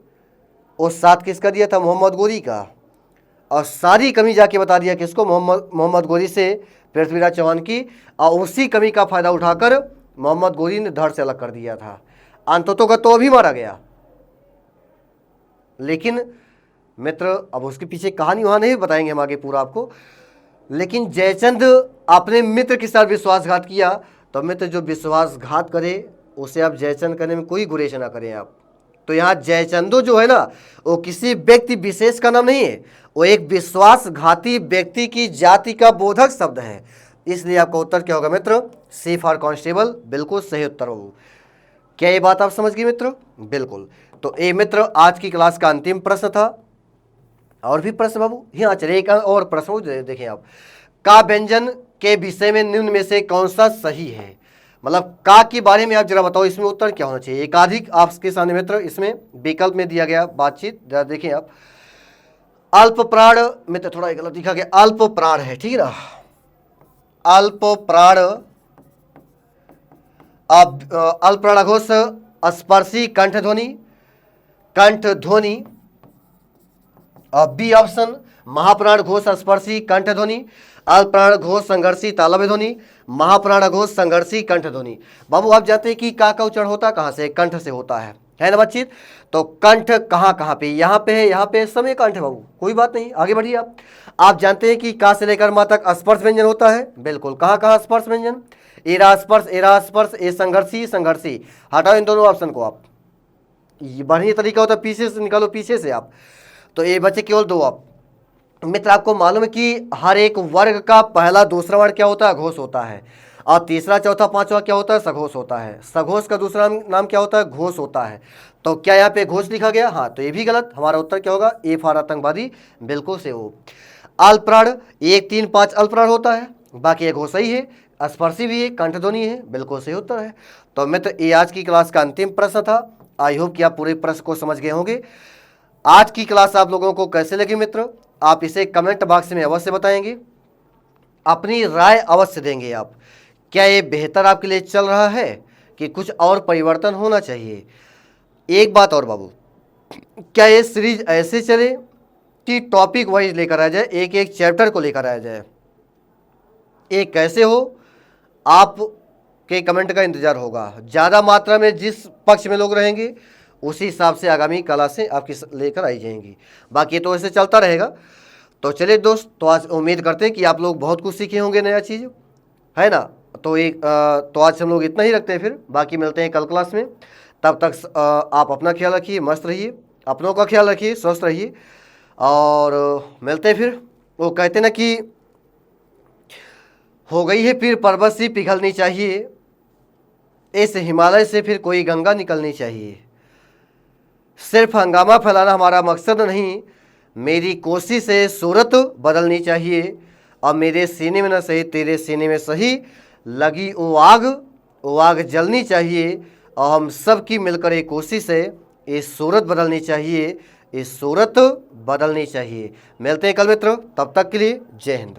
वो साथ किसका दिया था, मोहम्मद गोरी का, और सारी कमी जाके बता दिया किसको, मोहम्मद गोरी से पृथ्वीराज चौहान की, और उसी कमी का फायदा उठाकर मोहम्मद गोरी ने धड़ से अलग कर दिया था। अंततः तो भी मारा गया, लेकिन मित्र अब उसके पीछे कहानी वहाँ नहीं बताएंगे हम आगे पूरा आपको। लेकिन जयचंद अपने मित्र के साथ विश्वासघात किया, तो मित्र जो विश्वासघात करे उसे आप जयचंद करने में कोई गुरेज ना करें आप। तो यहाँ जयचंदो जो है ना, वो किसी व्यक्ति विशेष का नाम नहीं है, वो एक विश्वासघाती व्यक्ति की जाति का बोधक शब्द है। इसलिए आपका उत्तर क्या होगा मित्र, सी फॉर कांस्टेबल, बिल्कुल सही उत्तर हो। क्या ये बात आप समझ गए मित्र, बिल्कुल। तो ये मित्र आज की क्लास का अंतिम प्रश्न था। और भी प्रश्न बाबू यहाँ चलिए, एक और प्रश्न देखें आप, का व्यंजन के विषय में निम्न में से कौन सा सही है। मतलब का के बारे में आप जरा बताओ, इसमें उत्तर क्या होना चाहिए। एकाधिक आपके सामने मित्र इसमें विकल्प में दिया गया बातचीत, जरा देखें आप। अल्प प्राण मित्र, थोड़ा गलत लिखा गया, अल्प प्राण है, ठीक है ना। अल्प प्राण, अब अल्प प्राण घोष स्पर्शी कंठ ध्वनि, कंठ ध्वनि। बी ऑप्शन महाप्राण घोष स्पर्शी कंठ ध्वनि, अल्पप्राण घोष संघर्षी तालव्य ध्वनि, महाप्राण घोष संघर्षी कंठ ध्वनि। बाबू आप जानते हैं कि का उच्चारण होता कहां से, कंठ से होता है ना बच्चित। तो कंठ कहां कहां पे, यहाँ पे है, यहाँ पे समय कंठ है बाबू, कोई बात नहीं, आगे बढ़िए आप जानते हैं कि का से लेकर मां तक स्पर्श व्यंजन होता है, बिल्कुल। कहां कहां स्पर्श व्यंजन, एरा स्पर्श, एरा स्पर्श, ए संघर्षी, संघर्षी। हटाओ इन दोनों ऑप्शन को आप, ये बढ़िया तरीका होता है, पीछे से निकालो, पीछे से आप। तो ये बचे केवल दो। आप मित्र आपको मालूम है कि हर एक वर्ग का पहला दूसरा वर्ण क्या होता है, घोष होता है, और तीसरा चौथा पांचवा क्या होता है, सघोष होता है। सघोष का दूसरा नाम क्या होता है, घोष होता है। तो क्या यहाँ पे घोष लिखा गया, हाँ, तो ये भी गलत। हमारा उत्तर क्या होगा, ए फॉर आतंकवादी, बिल्कुल से हो। अल्पप्राण 1 3 5 अल्पप्राण होता है, बाकी ये घोष ही है, स्पर्शी भी है, कंठध्वनि है, बिल्कुल सही उत्तर है। तो मित्र ये आज की क्लास का अंतिम प्रश्न था। आई होप कि आप पूरे प्रश्न को समझ गए होंगे। आज की क्लास आप लोगों को कैसे लगी मित्र, आप इसे कमेंट बॉक्स में अवश्य बताएंगे, अपनी राय अवश्य देंगे आप। क्या ये बेहतर आपके लिए चल रहा है कि कुछ और परिवर्तन होना चाहिए। एक बात और बाबू, क्या ये सीरीज ऐसे चले कि टॉपिक वाइज लेकर आ जाए, एक एक चैप्टर को लेकर आया जाए, ये कैसे हो, आप के कमेंट का इंतजार होगा। ज़्यादा मात्रा में जिस पक्ष में लोग रहेंगे उसी हिसाब से आगामी क्लासें आपकी लेकर आई जाएंगी, बाकी तो ऐसे चलता रहेगा। तो चलिए दोस्त, तो आज उम्मीद करते हैं कि आप लोग बहुत कुछ सीखे होंगे, नया चीज़ है ना। तो आज हम लोग इतना ही रखते हैं, फिर बाकी मिलते हैं कल क्लास में। तब तक आप अपना ख्याल रखिए, मस्त रहिए, अपनों का ख्याल रखिए, स्वस्थ रहिए, और मिलते हैं फिर। वो कहते ना कि हो गई है फिर पर्वत सी पिघलनी चाहिए, इस हिमालय से फिर कोई गंगा निकलनी चाहिए। सिर्फ हंगामा फैलाना हमारा मकसद नहीं, मेरी कोशिश है सूरत बदलनी चाहिए। और मेरे सीने में न सही तेरे सीने में सही, लगी वो आग जलनी चाहिए। और हम सब की मिलकर एक कोशिश है, ये सूरत बदलनी चाहिए, ये सूरत बदलनी चाहिए। मिलते हैं कल मित्र, तब तक के लिए जय हिंद।